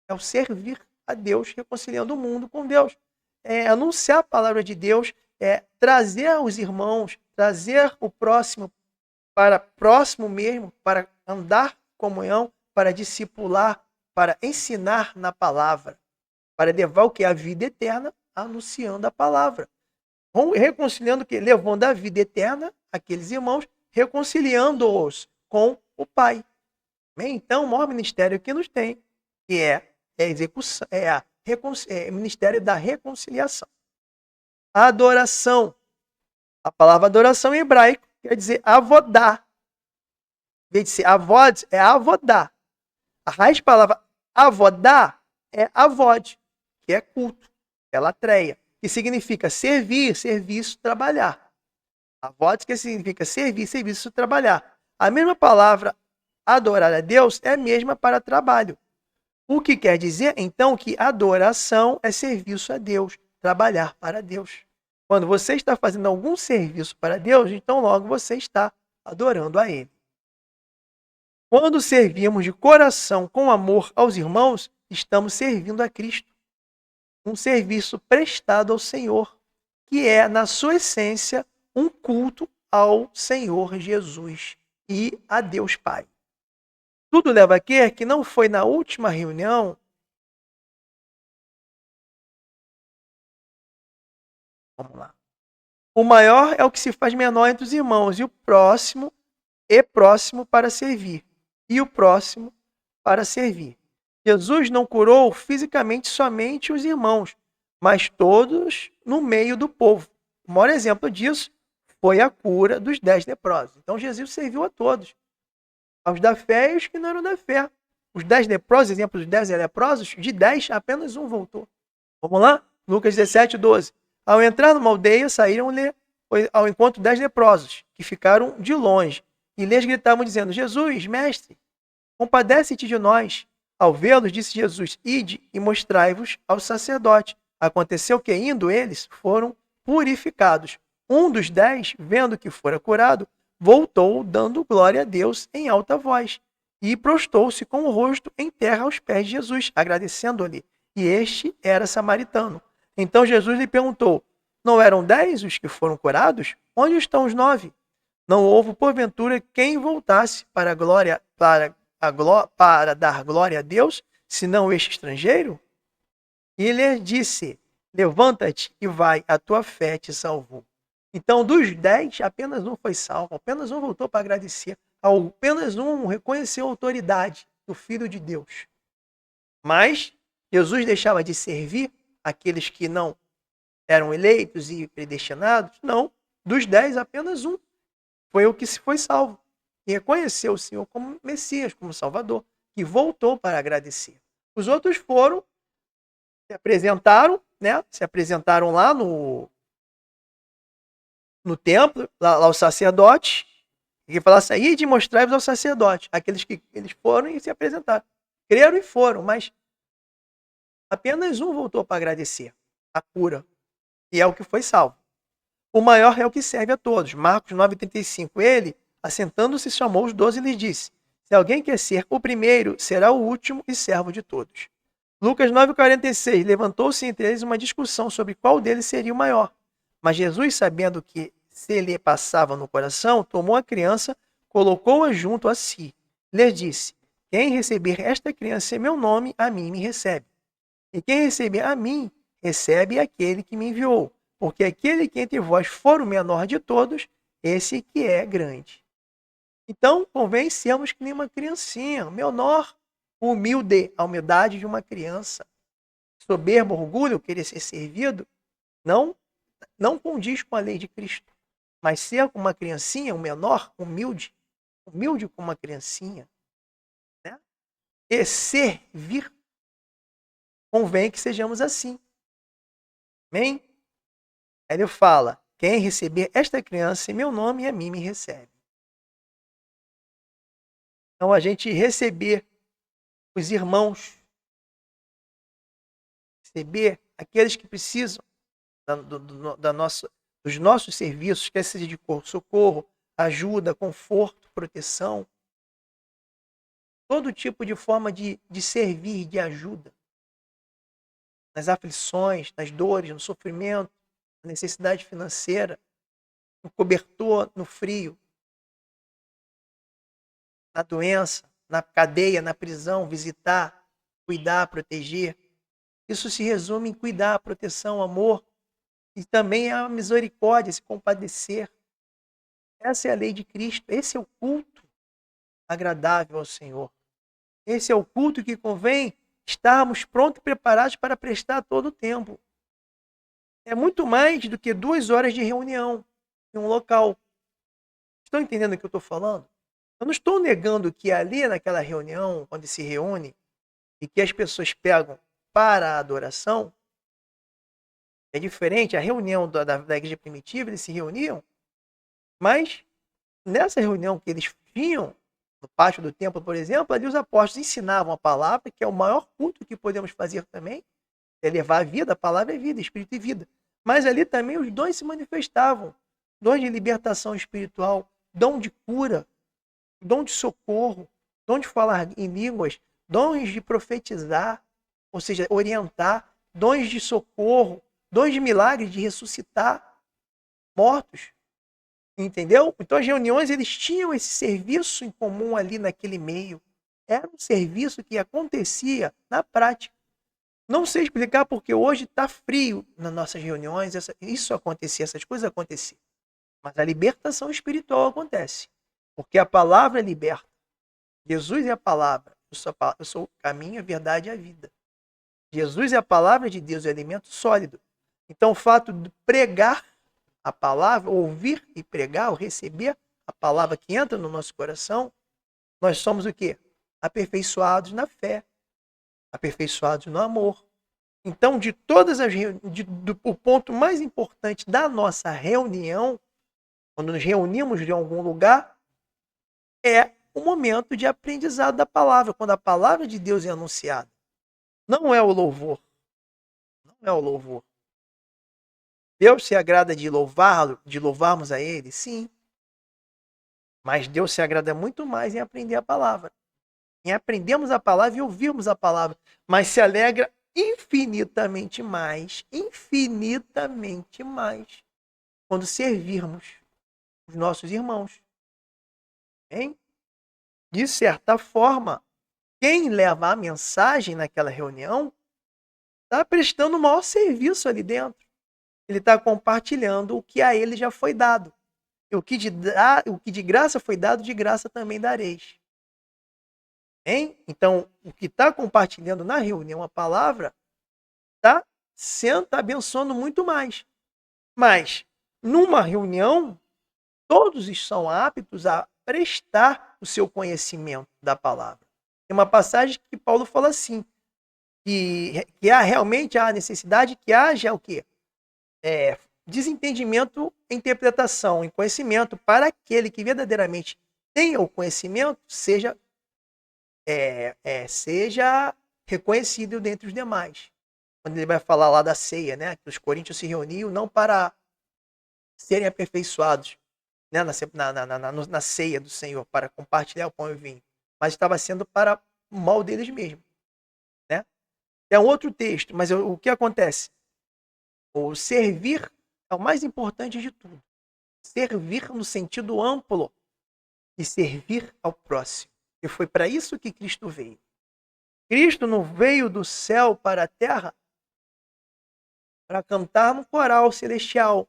é o servir a Deus, reconciliando o mundo com Deus. É anunciar a palavra de Deus, é trazer os irmãos, trazer o próximo para próximo mesmo, para andar em comunhão, para discipular, para ensinar na palavra, para levar o que? A vida eterna, anunciando a palavra. Reconciliando o que? Levando a vida eterna, aqueles irmãos, reconciliando-os com o Pai. Então, o maior ministério que nos tem, que é a execução, o ministério da reconciliação. A adoração. A palavra adoração em hebraico quer dizer avodá. Em vez de ser avod, é avodá. A raiz da palavra avodá é avod, que é culto, é latreia, que significa servir, serviço, trabalhar. Avod, que significa servir, serviço, trabalhar. A mesma palavra adorar a Deus é a mesma para trabalho. O que quer dizer, então, que adoração é serviço a Deus, trabalhar para Deus. Quando você está fazendo algum serviço para Deus, então logo você está adorando a Ele. Quando servimos de coração com amor aos irmãos, estamos servindo a Cristo. Um serviço prestado ao Senhor, que é, na sua essência, um culto ao Senhor Jesus e a Deus Pai. Tudo leva a crer que não foi na última reunião. Vamos lá. O maior é o que se faz menor entre os irmãos, e o próximo é próximo para servir. E o próximo para servir. Jesus não curou fisicamente somente os irmãos, mas todos no meio do povo. O maior exemplo disso foi a cura dos 10 leprosos. Então Jesus serviu a todos. Aos da fé e os que não eram da fé. Os 10 leprosos, exemplo dos 10 leprosos, de 10 apenas um voltou. Vamos lá? Lucas 17, 12. Ao entrar numa aldeia, saíram-lhe ao encontro 10 leprosos, que ficaram de longe, e lhes gritavam, dizendo: Jesus, mestre, compadece-te de nós. Ao vê-los, disse Jesus: ide e mostrai-vos ao sacerdote. Aconteceu que, indo eles, foram purificados. Um dos 10, vendo que fora curado, voltou, dando glória a Deus em alta voz, e prostou-se com o rosto em terra aos pés de Jesus, agradecendo-lhe. E este era samaritano. Então Jesus lhe perguntou: não eram 10 os que foram curados? Onde estão os 9? Não houve, porventura, quem voltasse para dar glória a Deus, senão este estrangeiro? E ele disse: levanta-te e vai, a tua fé te salvou. Então, dos 10, apenas um foi salvo, apenas um voltou para agradecer, apenas um reconheceu a autoridade do Filho de Deus. Mas Jesus deixava de servir aqueles que não eram eleitos e predestinados? Não. Dos 10, apenas um foi o que se foi salvo. E reconheceu o Senhor como Messias, como Salvador, que voltou para agradecer. Os outros foram, se apresentaram, né? Se apresentaram lá no templo, lá ao sacerdote, e falasse aí de mostrar-vos ao sacerdote. Aqueles que eles foram e se apresentaram. Creram e foram, mas apenas um voltou para agradecer a cura. E é o que foi salvo. O maior é o que serve a todos. Marcos 9,35. Ele, assentando-se, chamou os 12 e lhes disse: se alguém quer ser o primeiro, será o último e servo de todos. Lucas 9,46. Levantou-se entre eles uma discussão sobre qual deles seria o maior. Mas Jesus, sabendo que se lhe passava no coração, tomou a criança, colocou-a junto a si. Lhes disse: quem receber esta criança em meu nome, a mim me recebe. E quem receber a mim, recebe aquele que me enviou. Porque aquele que entre vós for o menor de todos, esse que é grande. Então, convém sermos que nem uma criancinha, menor, humilde, a humildade de uma criança. Soberbo, orgulho, querer ser servido, não condiz com a lei de Cristo. Mas ser como uma criancinha, um menor, humilde como uma criancinha, né? E servir, convém que sejamos assim. Amém? Aí ele fala: quem receber esta criança em meu nome, a mim me recebe. Então, a gente receber os irmãos, receber aqueles que precisam dos nossos serviços, quer seja de socorro, ajuda, conforto, proteção, todo tipo de forma de servir, de ajuda, nas aflições, nas dores, no sofrimento, na necessidade financeira, no cobertor, no frio, na doença, na cadeia, na prisão, visitar, cuidar, proteger. Isso se resume em cuidar, proteção, amor e também a misericórdia, se compadecer. Essa é a lei de Cristo, esse é o culto agradável ao Senhor. Esse é o culto que convém estarmos prontos e preparados para prestar a todo tempo. É muito mais do que 2 horas de reunião em um local. Estão entendendo o que eu estou falando? Eu não estou negando que ali naquela reunião, onde se reúne, e que as pessoas pegam para a adoração, é diferente. A reunião da igreja primitiva, eles se reuniam, mas nessa reunião que eles tinham, no pátio do templo, por exemplo, ali os apóstolos ensinavam a palavra, que é o maior culto que podemos fazer também, é levar a vida, a palavra é vida, espírito e vida. Mas ali também os dons se manifestavam, dons de libertação espiritual, dom de cura, dom de socorro, dom de falar em línguas, dons de profetizar, ou seja, orientar, dons de socorro, dons de milagre, de ressuscitar mortos. Entendeu? Então as reuniões, eles tinham esse serviço em comum ali naquele meio. Era um serviço que acontecia na prática. Não sei explicar porque hoje está frio nas nossas reuniões, isso acontecia, essas coisas aconteciam. Mas a libertação espiritual acontece. Porque a palavra liberta. Jesus é a palavra. Eu sou o caminho, a verdade e a vida. Jesus é a palavra de Deus, é alimento sólido. Então o fato de pregar a palavra, ouvir e pregar, ou receber a palavra que entra no nosso coração, nós somos o quê? Aperfeiçoados na fé, aperfeiçoados no amor. Então, de todas as o ponto mais importante da nossa reunião, quando nos reunimos em algum lugar, é o momento de aprendizado da palavra, quando a palavra de Deus é anunciada. Não é o louvor. Não é o louvor. Deus se agrada de louvá-lo, de louvarmos a Ele? Sim. Mas Deus se agrada muito mais em aprender a palavra. Em aprendermos a palavra e ouvirmos a palavra. Mas se alegra infinitamente mais, quando servirmos os nossos irmãos. Hein? De certa forma, quem leva a mensagem naquela reunião está prestando o maior serviço ali dentro. Ele está compartilhando o que a ele já foi dado. E o que de graça foi dado, de graça também dareis. Hein? Então, o que está compartilhando na reunião a palavra está abençoando muito mais. Mas, numa reunião, todos são aptos a prestar o seu conhecimento da palavra. Tem uma passagem que Paulo fala assim, que há realmente a necessidade que haja o quê? Desentendimento em interpretação, em conhecimento, para aquele que verdadeiramente tenha o conhecimento, seja reconhecido dentre os demais. Quando ele vai falar lá da ceia, né, que os coríntios se reuniam não para serem aperfeiçoados, né, na ceia do Senhor, para compartilhar o pão e o vinho, mas estava sendo para o mal deles mesmos. Né? É um outro texto, mas o que acontece? O servir é o mais importante de tudo. Servir no sentido amplo e servir ao próximo. E foi para isso que Cristo veio. Cristo não veio do céu para a terra para cantar no coral celestial,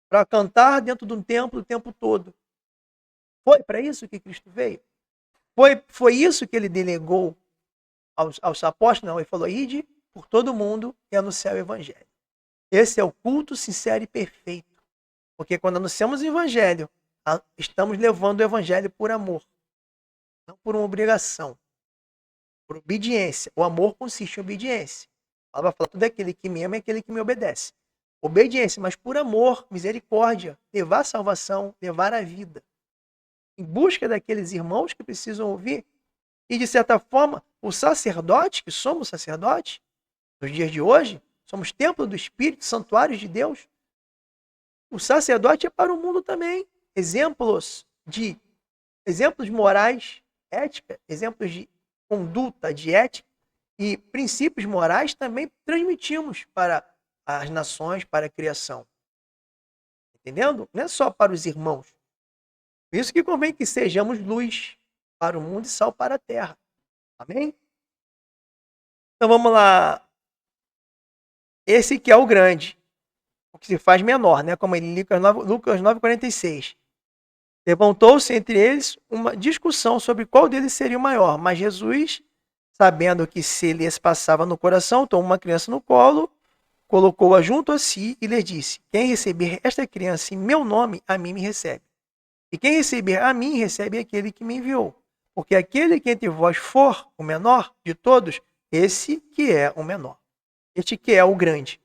para cantar dentro de um templo o tempo todo. Foi para isso que Cristo veio. Foi isso que ele delegou aos apóstolos. Não, ele falou, ide por todo mundo e anunciar o evangelho. Esse é o culto sincero e perfeito. Porque quando anunciamos o evangelho, estamos levando o evangelho por amor. Não por uma obrigação. Por obediência. O amor consiste em obediência. Ela vai falar, tudo aquele que me ama é aquele que me obedece. Obediência, mas por amor, misericórdia, levar a salvação, levar a vida. Em busca daqueles irmãos que precisam ouvir. E, de certa forma, o sacerdote, que somos sacerdotes, nos dias de hoje, somos templo do Espírito, santuários de Deus. o sacerdote é para o mundo também. Exemplos morais, ética, exemplos de conduta, de ética e princípios morais também transmitimos para as nações, para a criação. Entendendo? Não é só para os irmãos. Por isso que convém que sejamos luz para o mundo e sal para a terra. Amém? Então vamos lá. Esse que é o grande, o que se faz menor, né? Como em Lucas 9,46. Levantou-se entre eles uma discussão sobre qual deles seria o maior. Mas Jesus, sabendo que se lhes passava no coração, tomou uma criança no colo, colocou-a junto a si e lhes disse: quem receber esta criança em meu nome, a mim me recebe. E quem receber a mim, recebe aquele que me enviou. Porque aquele que entre vós for o menor de todos, esse que é o menor. Este que é o grande.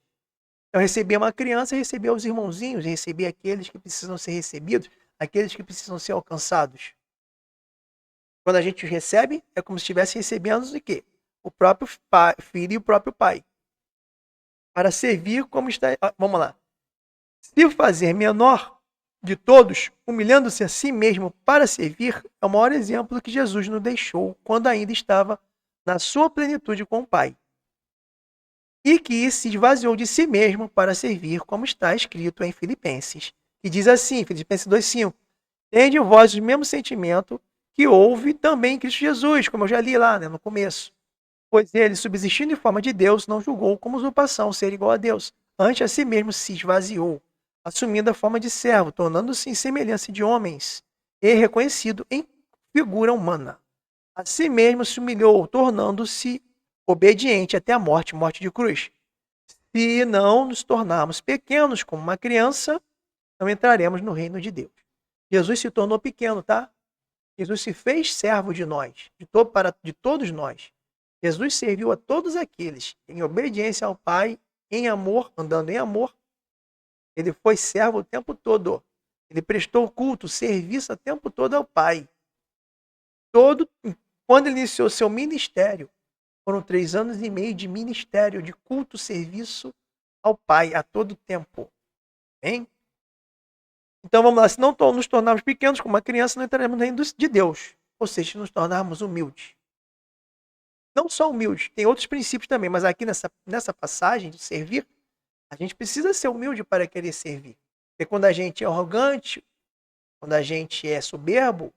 Então, receber uma criança, receber os irmãozinhos, receber aqueles que precisam ser recebidos, aqueles que precisam ser alcançados. Quando a gente recebe, é como se estivesse recebendo o quê? O próprio pai, filho e o próprio pai. Para servir como está... Vamos lá. Se fazer menor de todos, humilhando-se a si mesmo para servir, é o maior exemplo que Jesus nos deixou quando ainda estava na sua plenitude com o Pai. E que se esvaziou de si mesmo para servir, como está escrito em Filipenses, que diz assim, Filipenses 2,5: tende vós o mesmo sentimento que houve também em Cristo Jesus, como eu já li lá, no começo. Pois ele, subsistindo em forma de Deus, não julgou como usurpação ser igual a Deus. Antes a si mesmo se esvaziou, assumindo a forma de servo, tornando-se em semelhança de homens, e reconhecido em figura humana. A si mesmo se humilhou, tornando-se obediente até a morte, morte de cruz. Se não nos tornarmos pequenos como uma criança, não entraremos no reino de Deus. Jesus se tornou pequeno, tá? Jesus se fez servo de nós, de todos nós. Jesus serviu a todos aqueles em obediência ao Pai, em amor, andando em amor. Ele foi servo o tempo todo. Ele prestou culto, serviço o tempo todo ao Pai. Quando ele iniciou seu ministério, foram 3 anos e meio de ministério, de culto, serviço ao Pai, a todo tempo. Hein? Então vamos lá, se não nos tornarmos pequenos como uma criança, não entraremos no reino de Deus. Ou seja, se nos tornarmos humildes. Não só humildes, tem outros princípios também, mas aqui nessa passagem de servir, a gente precisa ser humilde para querer servir. Porque quando a gente é arrogante, quando a gente é soberbo,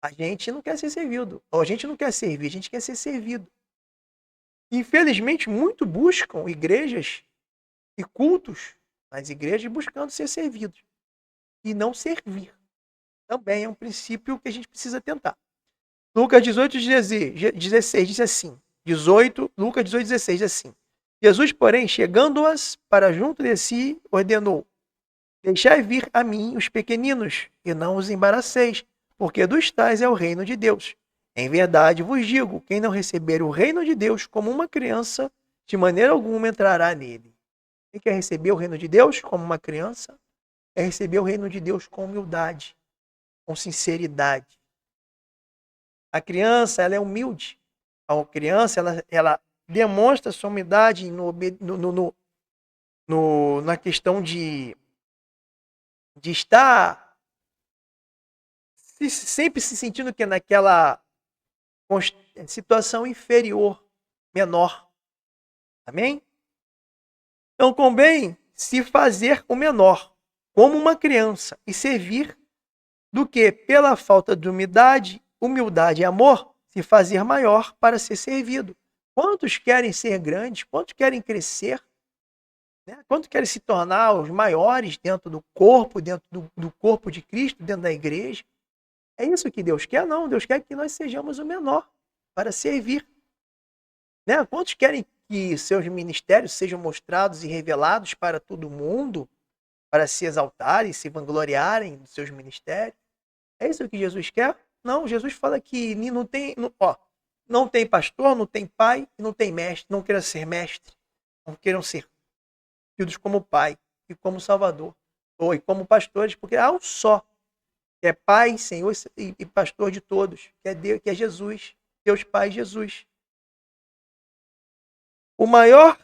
a gente não quer ser servido. Ou a gente não quer servir, a gente quer ser servido. Infelizmente, muito buscam igrejas e cultos nas igrejas buscando ser servidos e não servir. Também é um princípio que a gente precisa tentar. Lucas 18,16 diz assim. Lucas 18,16 diz assim. Jesus, porém, chegando-as para junto de si, ordenou: deixai vir a mim os pequeninos, e não os embaraceis, porque dos tais é o reino de Deus. Em verdade vos digo, quem não receber o reino de Deus como uma criança, de maneira alguma entrará nele. Quem quer receber o reino de Deus como uma criança, é receber o reino de Deus com humildade, com sinceridade. A criança, ela é humilde. A criança, ela demonstra sua humildade na questão de estar sempre se sentindo que naquela situação inferior, menor. Amém? Então convém se fazer o menor, como uma criança, e servir do que, pela falta de humildade e amor, se fazer maior para ser servido. Quantos querem ser grandes? Quantos querem crescer? Né? Quantos querem se tornar os maiores dentro do corpo de Cristo, dentro da igreja? É isso que Deus quer? Não, Deus quer que nós sejamos o menor para servir. Né? Quantos querem que seus ministérios sejam mostrados e revelados para todo mundo, para se exaltarem, se vangloriarem dos seus ministérios? É isso que Jesus quer? Não, Jesus fala que não tem pastor, não tem pai, não tem mestre, não queiram ser mestre, não queiram ser tidos como pai e como salvador, ou e como pastores, porque há um só, que é Pai, Senhor e pastor de todos, que é Deus, que é Jesus, Deus Pai Jesus. O maior,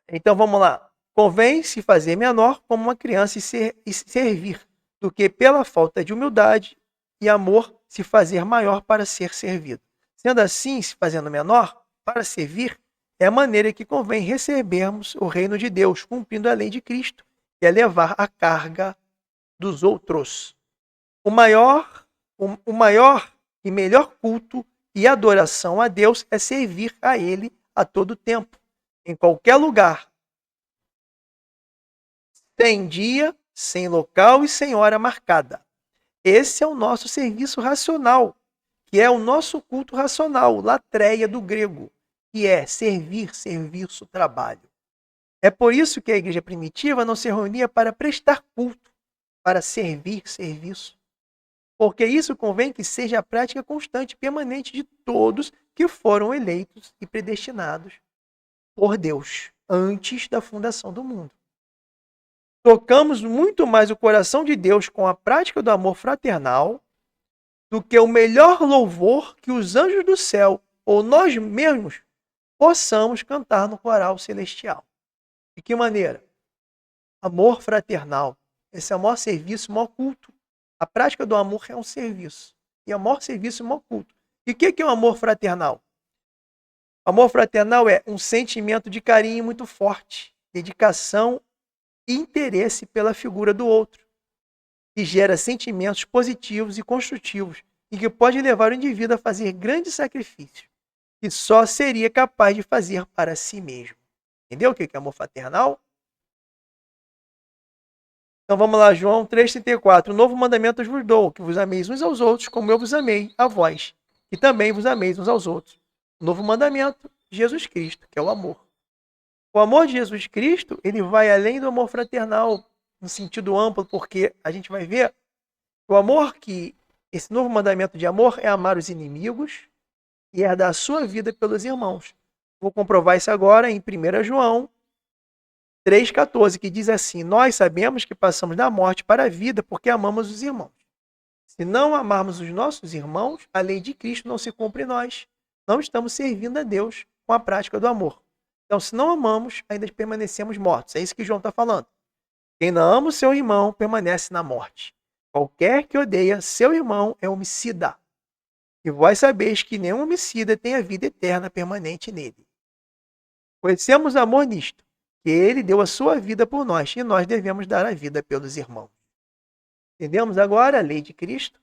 então vamos lá. Convém se fazer menor como uma criança e servir, do que pela falta de humildade e amor se fazer maior para ser servido. Sendo assim, se fazendo menor, para servir, é a maneira que convém recebermos o reino de Deus, cumprindo a lei de Cristo, que é levar a carga dos outros. O maior e melhor culto e adoração a Deus é servir a Ele a todo tempo, em qualquer lugar, sem dia, sem local e sem hora marcada. Esse é o nosso serviço racional, que é o nosso culto racional, latreia do grego, que é servir, serviço, trabalho. É por isso que a igreja primitiva não se reunia para prestar culto, para servir, serviço. Porque isso convém que seja a prática constante e permanente de todos que foram eleitos e predestinados por Deus antes da fundação do mundo. Tocamos muito mais o coração de Deus com a prática do amor fraternal do que o melhor louvor que os anjos do céu ou nós mesmos possamos cantar no coral celestial. De que maneira? Amor fraternal. Esse é o maior serviço, o maior culto. A prática do amor é um serviço. E o maior serviço é o maior culto. E o que é o amor fraternal? Amor fraternal é um sentimento de carinho muito forte, dedicação e interesse pela figura do outro, que gera sentimentos positivos e construtivos e que pode levar o indivíduo a fazer grandes sacrifícios, que só seria capaz de fazer para si mesmo. Entendeu o que é amor fraternal? Então vamos lá, João 3,34. O novo mandamento eu vos dou, que vos ameis uns aos outros, como eu vos amei a vós, que também vos ameis uns aos outros. O novo mandamento, Jesus Cristo, que é o amor. O amor de Jesus Cristo, ele vai além do amor fraternal, no sentido amplo, porque a gente vai ver o amor que, esse novo mandamento de amor é amar os inimigos e é dar a sua vida pelos irmãos. Vou comprovar isso agora em 1 João 3,14, que diz assim: nós sabemos que passamos da morte para a vida porque amamos os irmãos. Se não amarmos os nossos irmãos, a lei de Cristo não se cumpre em nós. Não estamos servindo a Deus com a prática do amor. Então, se não amamos, ainda permanecemos mortos. É isso que João está falando. Quem não ama o seu irmão permanece na morte. Qualquer que odeia seu irmão é homicida. E vós sabeis que nenhum homicida tem a vida eterna permanente nele. Conhecemos amor nisto, que ele deu a sua vida por nós, e nós devemos dar a vida pelos irmãos. Entendemos agora a lei de Cristo?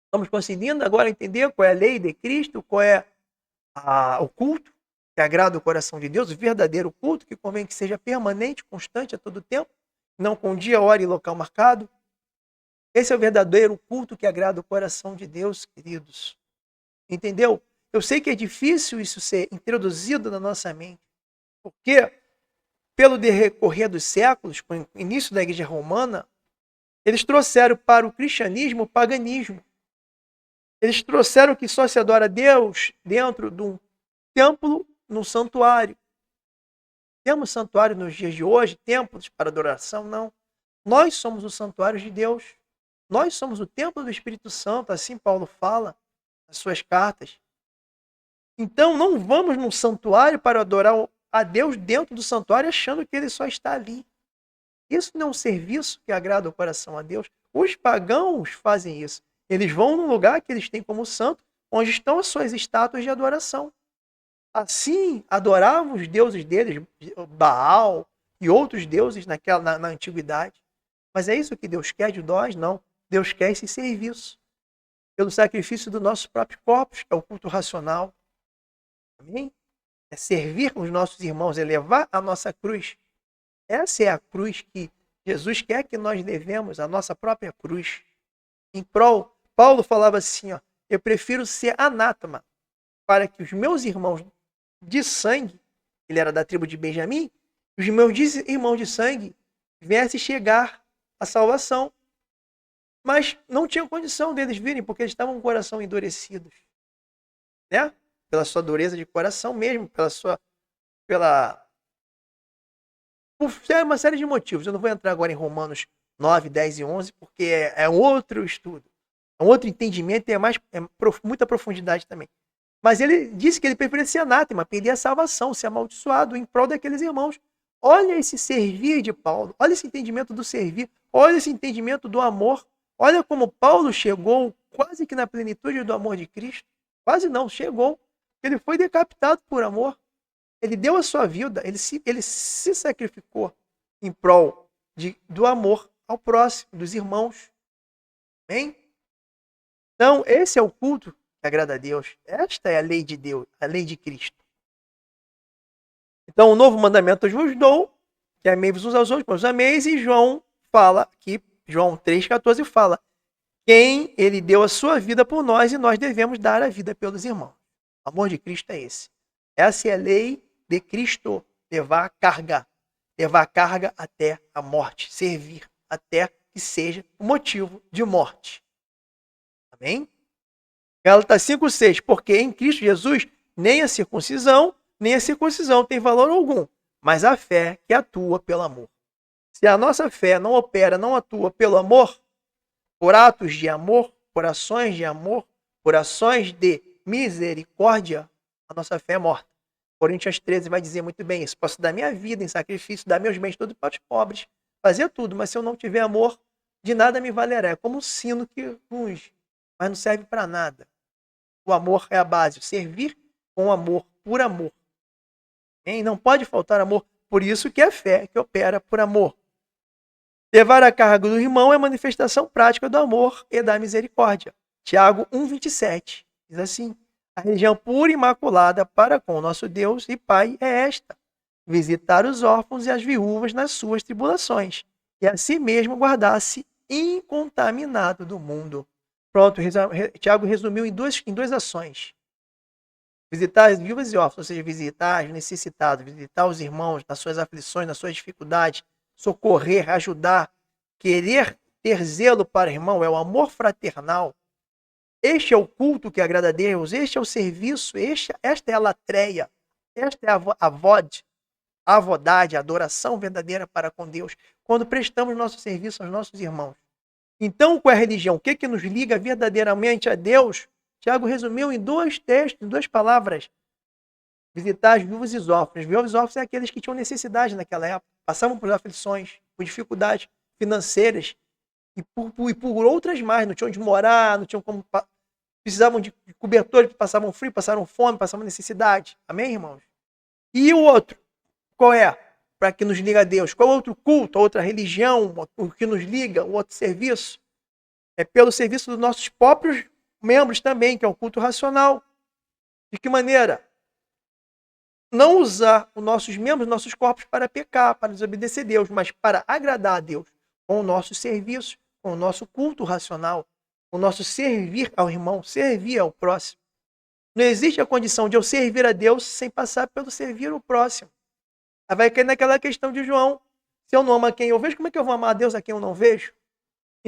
Estamos conseguindo agora entender qual é a lei de Cristo, qual é o culto que agrada o coração de Deus, o verdadeiro culto, que convém que seja permanente, constante a todo tempo, não com dia, hora e local marcado. Esse é o verdadeiro culto que agrada o coração de Deus, queridos. Entendeu? Eu sei que é difícil isso ser introduzido na nossa mente, porque pelo decorrer dos séculos, com o início da Igreja Romana, eles trouxeram para o cristianismo o paganismo. Eles trouxeram que só se adora a Deus dentro de um templo, num santuário. Temos santuário nos dias de hoje, templos para adoração? Não. Nós somos os santuários de Deus. Nós somos o templo do Espírito Santo, assim Paulo fala nas suas cartas. Então não vamos num santuário para adorar a Deus dentro do santuário achando que ele só está ali. Isso não é um serviço que agrada o coração a Deus. Os pagãos fazem isso. Eles vão num lugar que eles têm como santo, onde estão as suas estátuas de adoração. Assim, adoravam os deuses deles, Baal e outros deuses na antiguidade. Mas é isso que Deus quer de nós? Não. Deus quer esse serviço. Pelo sacrifício do nosso próprio corpo, que é o culto racional. Amém? É servir os nossos irmãos, é levar a nossa cruz. Essa é a cruz que Jesus quer que nós levemos, a nossa própria cruz. Em prol, Paulo falava assim, ó, eu prefiro ser anátema para que os meus irmãos de sangue, ele era da tribo de Benjamim, os meus irmãos de sangue viessem chegar à salvação. Mas não tinha condição deles virem, porque eles estavam com o coração endurecidos. Né? Pela sua dureza de coração mesmo, por uma série de motivos. Eu não vou entrar agora em Romanos 9, 10 e 11, porque é outro estudo. É um outro entendimento e muita profundidade também. Mas ele disse que ele preferia ser anátema, perder a salvação, ser amaldiçoado em prol daqueles irmãos. Olha esse servir de Paulo, olha esse entendimento do servir, olha esse entendimento do amor. Olha como Paulo chegou quase que na plenitude do amor de Cristo. Quase não, chegou. Ele foi decapitado por amor. Ele deu a sua vida, ele se sacrificou em prol do amor ao próximo, dos irmãos. Amém? Então, esse é o culto que agrada a Deus. Esta é a lei de Deus, a lei de Cristo. Então, o novo mandamento eu vos dou, que amei-vos uns aos outros, mas ameis, e João fala aqui, João 3,14 fala, quem ele deu a sua vida por nós e nós devemos dar a vida pelos irmãos. O amor de Cristo é esse. Essa é a lei de Cristo, levar a carga até a morte, servir até que seja o motivo de morte. Amém? Gálatas 5,6, porque em Cristo Jesus nem a circuncisão tem valor algum, mas a fé que atua pelo amor. Se a nossa fé não opera, não atua pelo amor, por atos de amor, por ações de amor, por ações de misericórdia, a nossa fé é morta. Coríntios 13 vai dizer muito bem isso. Posso dar minha vida em sacrifício, dar meus bens todos para os pobres, fazer tudo, mas se eu não tiver amor, de nada me valerá. É como um sino que unge, mas não serve para nada. O amor é a base. Servir com amor, por amor. E não pode faltar amor. Por isso que é a fé que opera por amor. Levar a carga do irmão é manifestação prática do amor e da misericórdia. Tiago 1,27 diz assim: a religião pura e imaculada para com o nosso Deus e Pai é esta: visitar os órfãos e as viúvas nas suas tribulações, e a si mesmo guardar-se incontaminado do mundo. Pronto, Tiago resumiu em duas ações. Visitar as viúvas e órfãos, ou seja, visitar os necessitados, visitar os irmãos nas suas aflições, nas suas dificuldades, socorrer, ajudar, querer ter zelo para o irmão, é o amor fraternal. Este é o culto que agrada a Deus, este é o serviço, esta é a latreia, esta é a avodade, a adoração verdadeira para com Deus, quando prestamos nosso serviço aos nossos irmãos. Então, com a religião, o que nos liga verdadeiramente a Deus? Tiago resumiu em dois textos, em duas palavras. Visitar as viúvas e os órfãos. Os viúvas e os órfãos são aqueles que tinham necessidade naquela época, passavam por aflições, por dificuldades financeiras e por outras mais, não tinham onde morar, não tinham como, precisavam de cobertores, passavam frio, passaram fome, passavam necessidade. Amém, irmãos? E o outro, qual é? Para que nos liga a Deus. Qual outro culto, outra religião, o que nos liga, o outro serviço? É pelo serviço dos nossos próprios membros também, que é o culto racional. De que maneira? Não usar os nossos membros, nossos corpos para pecar, para desobedecer a Deus, mas para agradar a Deus com o nosso serviço, com o nosso culto racional, com o nosso servir ao irmão, servir ao próximo. Não existe a condição de eu servir a Deus sem passar pelo servir ao próximo. Aí vai cair naquela questão de João. Se eu não amo a quem eu vejo, como é que eu vou amar a Deus a quem eu não vejo?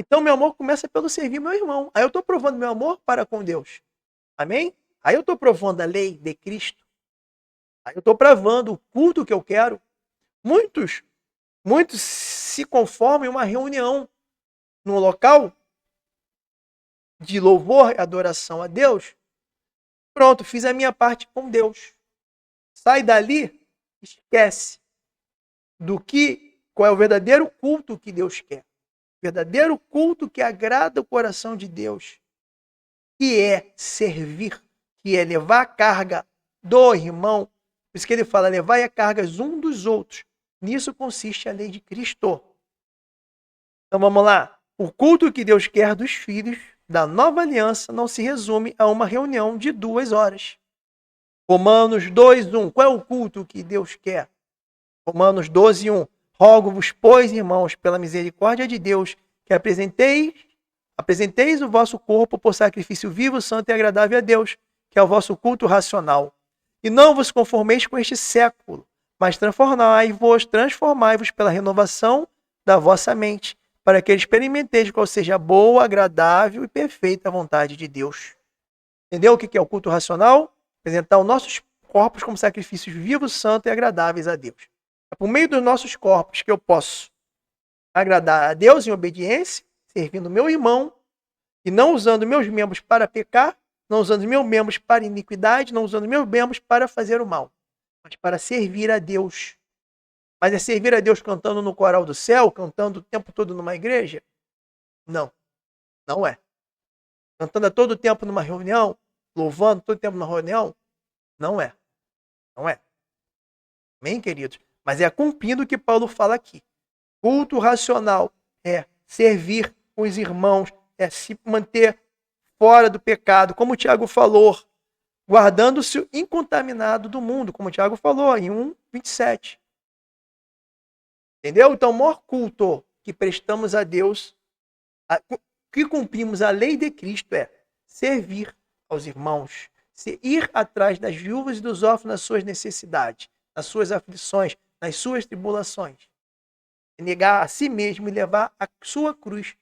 Então, meu amor começa pelo servir meu irmão. Aí eu estou provando meu amor para com Deus. Amém? Aí eu estou provando a lei de Cristo. Aí eu estou provando o culto que eu quero. Muitos se conformam em uma reunião num local de louvor e adoração a Deus. Pronto, fiz a minha parte com Deus. Sai dali, esquece qual é o verdadeiro culto que Deus quer. O verdadeiro culto que agrada o coração de Deus, que é servir, que é levar a carga do irmão. Por isso que ele fala, levai a cargas um dos outros. Nisso consiste a lei de Cristo. Então vamos lá. O culto que Deus quer dos filhos da nova aliança não se resume a uma reunião de 2 horas. Romanos 2:1. Qual é o culto que Deus quer? Romanos 12:1. Rogo-vos, pois, irmãos, pela misericórdia de Deus, que apresenteis o vosso corpo por sacrifício vivo, santo e agradável a Deus, que é o vosso culto racional. E não vos conformeis com este século, mas transformai-vos pela renovação da vossa mente, para que experimenteis qual seja a boa, agradável e perfeita vontade de Deus. Entendeu o que é o culto racional? Apresentar os nossos corpos como sacrifícios vivos, santos e agradáveis a Deus. É por meio dos nossos corpos que eu posso agradar a Deus em obediência, servindo meu irmão, e não usando meus membros para pecar, não usando meus membros para iniquidade, não usando meus membros para fazer o mal, mas para servir a Deus. Mas é servir a Deus cantando no coral do céu, cantando o tempo todo numa igreja? Não, não é. Cantando a todo tempo numa reunião, louvando todo tempo numa reunião? Não é. Não é. Amém, queridos? Mas é cumprindo o que Paulo fala aqui. Culto racional é servir os irmãos, é se manter fora do pecado, como o Tiago falou, guardando-se incontaminado do mundo, como o Tiago falou em 1:27. Entendeu? Então, o maior culto que prestamos a Deus, que cumprimos a lei de Cristo, é servir aos irmãos, ir atrás das viúvas e dos órfãos nas suas necessidades, nas suas aflições, nas suas tribulações. Negar a si mesmo e levar a sua cruz,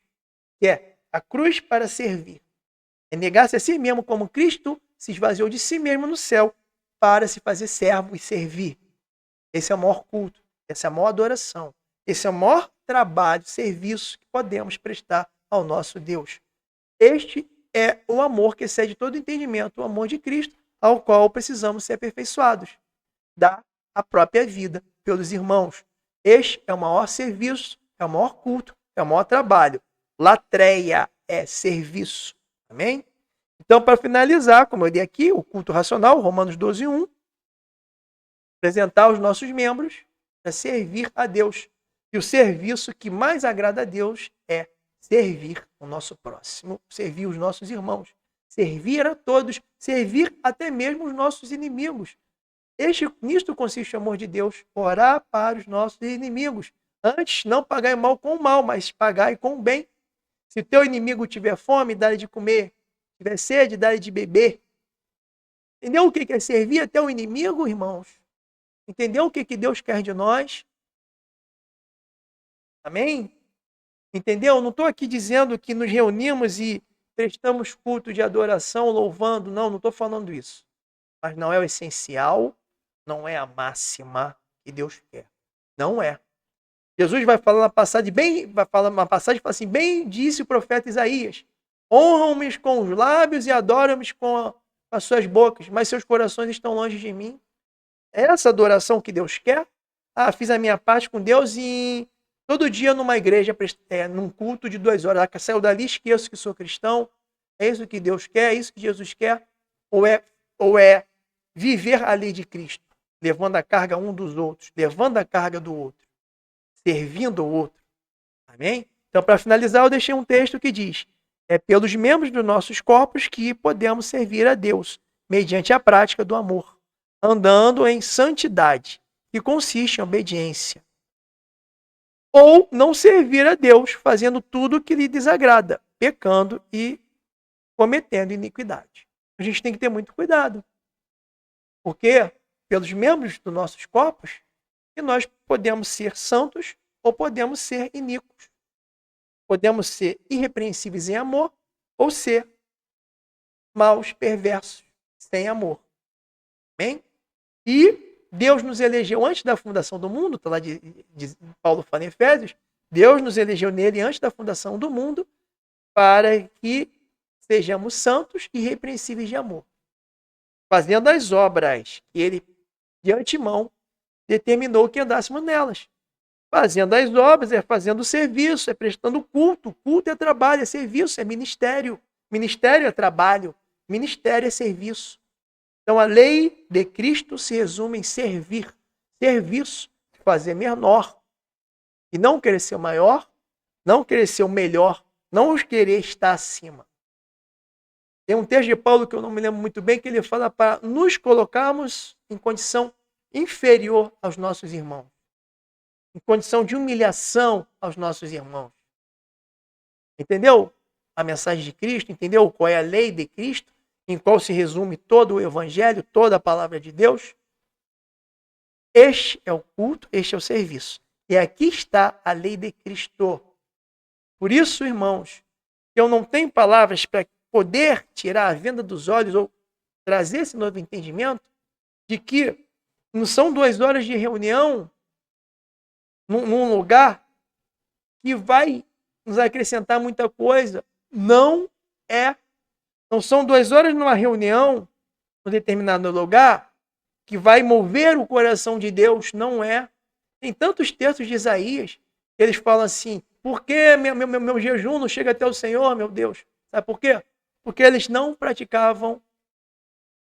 que é a cruz para servir. É negar-se a si mesmo como Cristo se esvaziou de si mesmo no céu para se fazer servo e servir. Esse é o maior culto, essa é a maior adoração, esse é o maior trabalho, serviço que podemos prestar ao nosso Deus. Este é o amor que excede todo entendimento, o amor de Cristo, ao qual precisamos ser aperfeiçoados. Dar a própria vida pelos irmãos. Este é o maior serviço, é o maior culto, é o maior trabalho. Latreia é serviço. Amém? Então, para finalizar, como eu dei aqui, o culto racional, Romanos 12:1, apresentar os nossos membros para servir a Deus. E o serviço que mais agrada a Deus é servir o nosso próximo, servir os nossos irmãos, servir a todos, servir até mesmo os nossos inimigos. Nisto consiste o amor de Deus, orar para os nossos inimigos. Antes, não pagai mal com o mal, mas pagai com o bem. Se teu inimigo tiver fome, dá-lhe de comer. Se tiver sede, dá-lhe de beber. Entendeu o que é servir até o inimigo, irmãos? Entendeu o que Deus quer de nós? Amém? Entendeu? Não estou aqui dizendo que nos reunimos e prestamos culto de adoração, louvando. Não estou falando isso. Mas não é o essencial, não é a máxima que Deus quer. Não é. Jesus vai falar uma passagem fala assim, bem disse o profeta Isaías, honram-me com os lábios e adoram-me com as suas bocas, mas seus corações estão longe de mim. É essa adoração que Deus quer? Fiz a minha parte com Deus e todo dia numa igreja, num culto de 2 horas, saiu dali, esqueço que sou cristão. É isso que Deus quer? É isso que Jesus quer? Ou é viver a lei de Cristo, levando a carga um dos outros, levando a carga do outro, servindo o outro. Amém? Então, para finalizar, eu deixei um texto que diz: é pelos membros dos nossos corpos que podemos servir a Deus, mediante a prática do amor, andando em santidade, que consiste em obediência. Ou não servir a Deus, fazendo tudo o que lhe desagrada, pecando e cometendo iniquidade. A gente tem que ter muito cuidado. Porque, pelos membros dos nossos corpos, que nós podemos ser santos ou podemos ser iníquos. Podemos ser irrepreensíveis em amor ou ser maus, perversos, sem amor. Amém? E Deus nos elegeu antes da fundação do mundo, está lá de Paulo fala em Efésios, Deus nos elegeu nele antes da fundação do mundo para que sejamos santos e irrepreensíveis de amor, fazendo as obras que ele, de antemão, determinou que andássemos nelas. Fazendo as obras é fazendo o serviço, é prestando culto. Culto é trabalho, é serviço, é ministério. Ministério é trabalho, ministério é serviço. Então a lei de Cristo se resume em servir. Serviço, fazer menor. E não querer ser o maior, não querer ser o melhor, não querer estar acima. Tem um texto de Paulo que eu não me lembro muito bem, que ele fala para nos colocarmos em condição inferior aos nossos irmãos. Em condição de humilhação aos nossos irmãos. Entendeu a mensagem de Cristo? Entendeu qual é a lei de Cristo? Em qual se resume todo o evangelho, toda a palavra de Deus? Este é o culto, este é o serviço. E aqui está a lei de Cristo. Por isso, irmãos, eu não tenho palavras para poder tirar a venda dos olhos ou trazer esse novo entendimento de que não são 2 horas de reunião num lugar que vai nos acrescentar muita coisa. Não são 2 horas numa reunião num determinado lugar que vai mover o coração de Deus. Não é. Tem tantos textos de Isaías que eles falam assim: por que meu jejum não chega até o Senhor, meu Deus? Sabe por quê? Porque eles não praticavam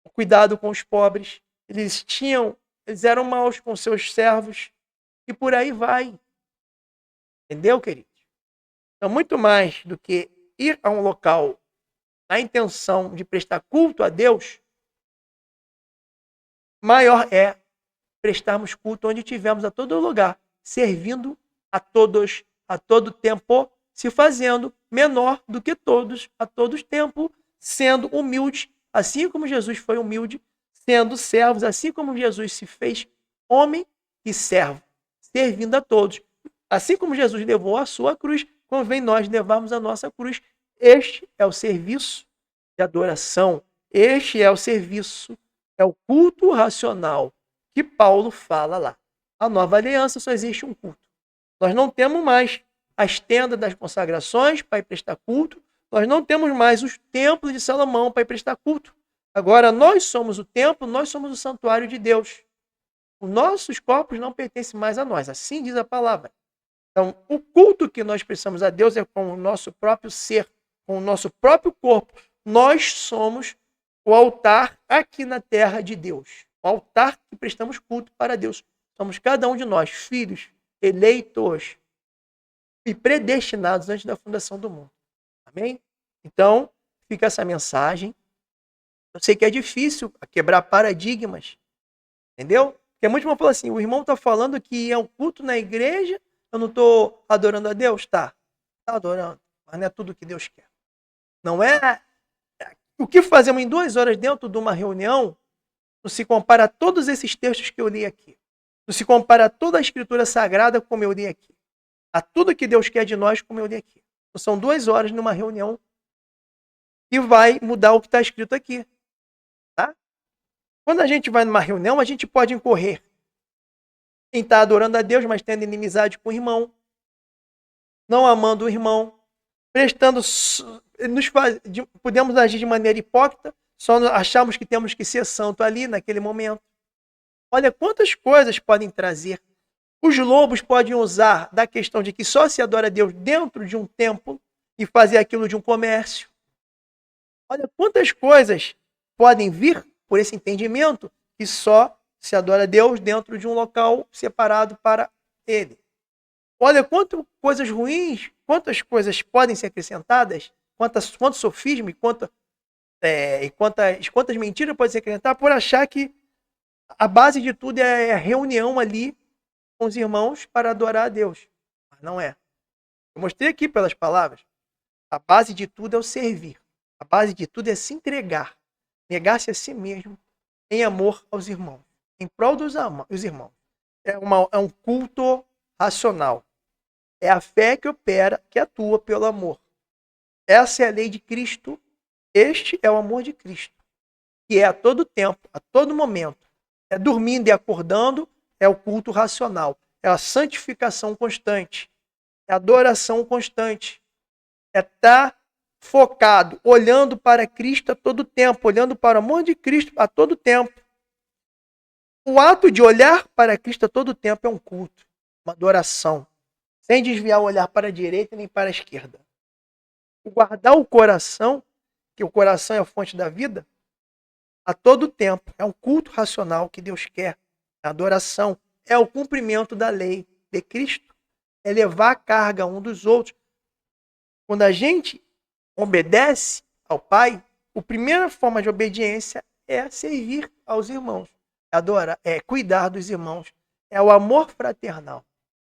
o cuidado com os pobres, eles eram maus com seus servos, e por aí vai. Entendeu, queridos? Então, muito mais do que ir a um local na intenção de prestar culto a Deus, maior é prestarmos culto onde estivermos, a todo lugar, servindo a todos, a todo tempo, se fazendo menor do que todos, a todo tempo, sendo humildes, assim como Jesus foi humilde, sendo servos, assim como Jesus se fez homem e servo, servindo a todos. Assim como Jesus levou a sua cruz, convém nós levarmos a nossa cruz. Este é o serviço de adoração, este é o serviço, é o culto racional que Paulo fala lá. A nova aliança só existe um culto. Nós não temos mais as tendas das consagrações para ir prestar culto, nós não temos mais os templos de Salomão para ir prestar culto. Agora nós somos o templo, nós somos o santuário de Deus. Os nossos corpos não pertencem mais a nós, assim diz a palavra. Então, o culto que nós prestamos a Deus é com o nosso próprio ser, com o nosso próprio corpo. Nós somos o altar aqui na terra de Deus. O altar que prestamos culto para Deus. Somos cada um de nós, filhos, eleitos e predestinados antes da fundação do mundo. Amém? Então, fica essa mensagem. Eu sei que é difícil quebrar paradigmas, entendeu? Porque muitos vão falar assim, o irmão está falando que é um culto na igreja, eu não estou adorando a Deus? Tá, está adorando, mas não é tudo que Deus quer. Não é... O que fazemos em 2 horas dentro de uma reunião não se compara a todos esses textos que eu li aqui. Não se compara a toda a escritura sagrada como eu li aqui. A tudo que Deus quer de nós como eu li aqui. Então, são 2 horas numa reunião e vai mudar o que está escrito aqui. Tá? Quando a gente vai numa reunião, a gente pode incorrer em estar adorando a Deus, mas tendo inimizade com o irmão, não amando o irmão, podemos agir de maneira hipócrita, só achamos que temos que ser santo ali, naquele momento. Olha quantas coisas podem trazer. Os lobos podem usar da questão de que só se adora a Deus dentro de um templo e fazer aquilo de um comércio. Olha quantas coisas podem vir por esse entendimento que só se adora a Deus dentro de um local separado para ele. Olha quantas coisas ruins, quantas coisas podem ser acrescentadas, quanto sofisma e quantas mentiras podem ser acrescentadas por achar que a base de tudo é a reunião ali com os irmãos para adorar a Deus. Mas não é. Eu mostrei aqui pelas palavras. A base de tudo é o servir. A base de tudo é se entregar. Negar-se a si mesmo em amor aos irmãos. Em prol dos irmãos. É um culto racional. É a fé que opera, que atua pelo amor. Essa é a lei de Cristo. Este é o amor de Cristo. Que é a todo tempo, a todo momento. É dormindo e acordando, é o culto racional. É a santificação constante. É a adoração constante. É estar focado, olhando para Cristo a todo tempo, olhando para o amor de Cristo a todo tempo. O ato de olhar para Cristo a todo tempo é um culto, uma adoração, sem desviar o olhar para a direita nem para a esquerda. O guardar o coração, que o coração é a fonte da vida, a todo tempo é um culto racional que Deus quer. A adoração é o cumprimento da lei de Cristo, é levar a carga um dos outros. Quando a gente obedece ao Pai, a primeira forma de obediência é servir aos irmãos, adorar, é cuidar dos irmãos, é o amor fraternal.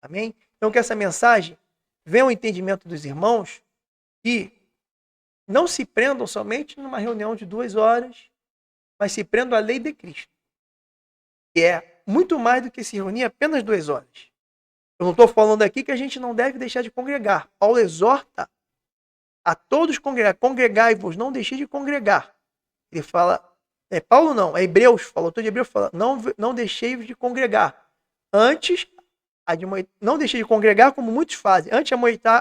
Amém? Então que essa mensagem venha ao entendimento dos irmãos e não se prendam somente numa reunião de 2 horas, mas se prendam à lei de Cristo, que é muito mais do que se reunir apenas 2 horas. Eu não estou falando aqui que a gente não deve deixar de congregar. Paulo exorta a todos congregar. Congregai-vos, não deixe de congregar. Ele fala, Paulo não, é Hebreus, falou, todo de Hebreus fala, não deixei de congregar. Antes, não deixei de congregar como muitos fazem. Antes,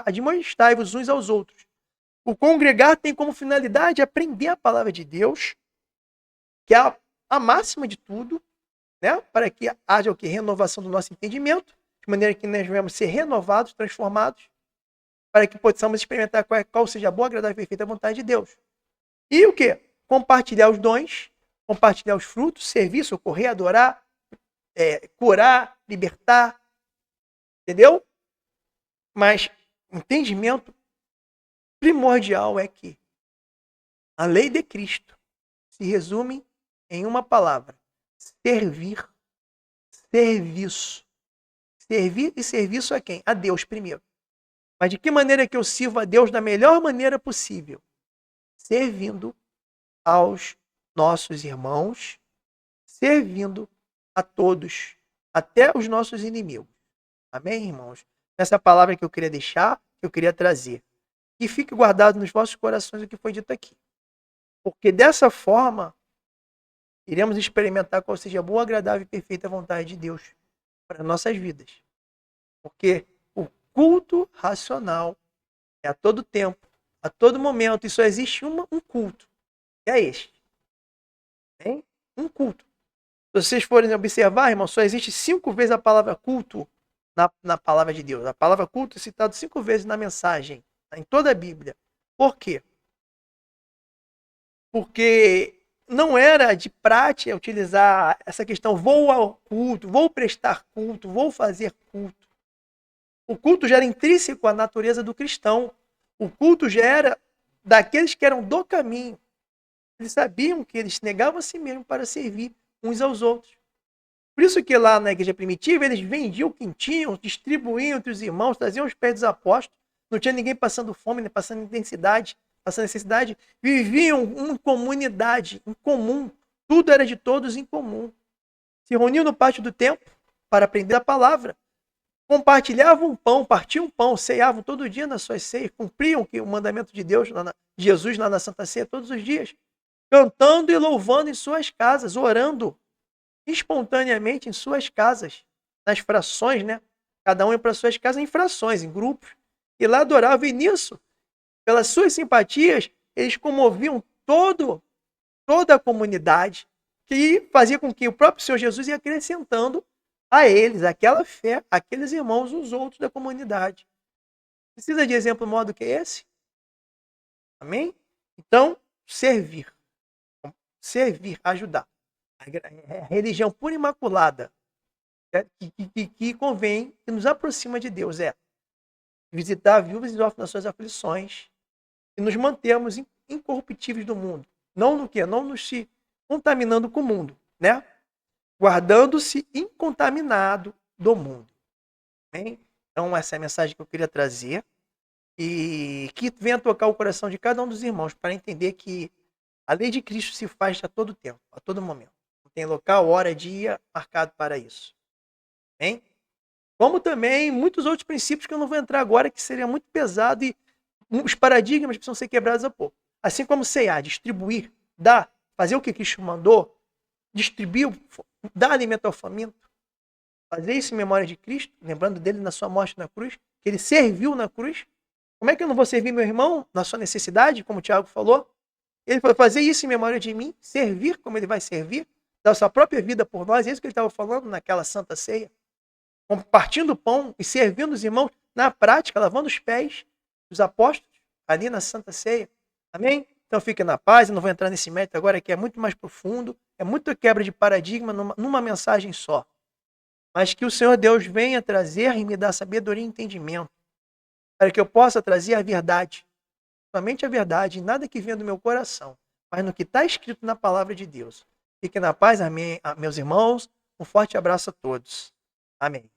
admoestai-vos uns aos outros. O congregar tem como finalidade aprender a palavra de Deus, que é a máxima de tudo, né? Para que haja o que? Renovação do nosso entendimento de maneira que nós venhamos ser renovados, transformados, para que possamos experimentar qual seja a boa, agradável e perfeita vontade de Deus. E o quê? Compartilhar os dons, compartilhar os frutos, servir, socorrer, adorar, curar, libertar, entendeu? Mas o entendimento primordial é que a lei de Cristo se resume em uma palavra: servir, serviço. Servir e serviço a quem? A Deus primeiro. Mas de que maneira que eu sirvo a Deus da melhor maneira possível? Servindo aos nossos irmãos, servindo a todos, até os nossos inimigos. Amém, irmãos? Essa palavra que eu queria deixar, que eu queria trazer. E fique guardado nos vossos corações o que foi dito aqui. Porque dessa forma, iremos experimentar qual seja a boa, agradável e perfeita vontade de Deus para nossas vidas. Porque o culto racional é a todo tempo, a todo momento, e só existe um culto, que é este. Hein? Um culto. Se vocês forem observar, irmão, só existe 5 vezes a palavra culto na palavra de Deus. A palavra culto é citada 5 vezes na mensagem, em toda a Bíblia. Por quê? Porque não era de prática utilizar essa questão, vou ao culto, vou prestar culto, vou fazer culto. O culto já era intrínseco à natureza do cristão. O culto já era daqueles que eram do caminho. Eles sabiam que eles negavam a si mesmos para servir uns aos outros. Por isso que lá na igreja primitiva, eles vendiam o que tinham, distribuíam entre os irmãos, traziam os pés dos apóstolos. Não tinha ninguém passando fome, nem passando intensidade, passando necessidade. Viviam em comunidade, em comum. Tudo era de todos em comum. Se reuniam no pátio do templo para aprender a palavra. Compartilhavam um pão, partiam um pão, ceiavam todo dia nas suas ceias, cumpriam o mandamento de Deus, Jesus lá na Santa Ceia todos os dias, cantando e louvando em suas casas, orando espontaneamente em suas casas, nas frações, né? Cada um ia para suas casas em frações, em grupos, e lá adoravam, e nisso, pelas suas simpatias, eles comoviam toda a comunidade, que fazia com que o próprio Senhor Jesus ia acrescentando a eles, aquela fé, aqueles irmãos, os outros da comunidade. Precisa de exemplo maior do que esse? Amém? Então, servir, ajudar. A religião pura e imaculada, que convém, que nos aproxima de Deus, é visitar viúvas e órfãos nas suas aflições e nos mantermos incorruptíveis do mundo. Não no quê? Não nos se contaminando com o mundo, né? Guardando-se incontaminado do mundo. Bem? Então, essa é a mensagem que eu queria trazer e que venha tocar o coração de cada um dos irmãos para entender que a lei de Cristo se faz a todo tempo, a todo momento. Não tem local, hora, dia marcado para isso. Bem? Como também muitos outros princípios que eu não vou entrar agora, que seria muito pesado e os paradigmas precisam ser quebrados a pouco. Assim como ceiar, distribuir, dar, fazer o que Cristo mandou, distribuir, dar alimento ao faminto, fazer isso em memória de Cristo, lembrando dele na sua morte na cruz, que ele serviu na cruz. Como é que eu não vou servir meu irmão na sua necessidade, como o Tiago falou? Ele foi fazer isso em memória de mim, servir como ele vai servir, dar a sua própria vida por nós. É isso que ele estava falando naquela santa ceia. Partindo o pão e servindo os irmãos na prática, lavando os pés dos apóstolos ali na santa ceia. Amém? Então fique na paz, eu não vou entrar nesse mérito agora, que é muito mais profundo, é muito quebra de paradigma numa mensagem só. Mas que o Senhor Deus venha trazer e me dar sabedoria e entendimento, para que eu possa trazer a verdade, somente a verdade, e nada que venha do meu coração, mas no que está escrito na palavra de Deus. Fique na paz, amém, meus irmãos, um forte abraço a todos. Amém.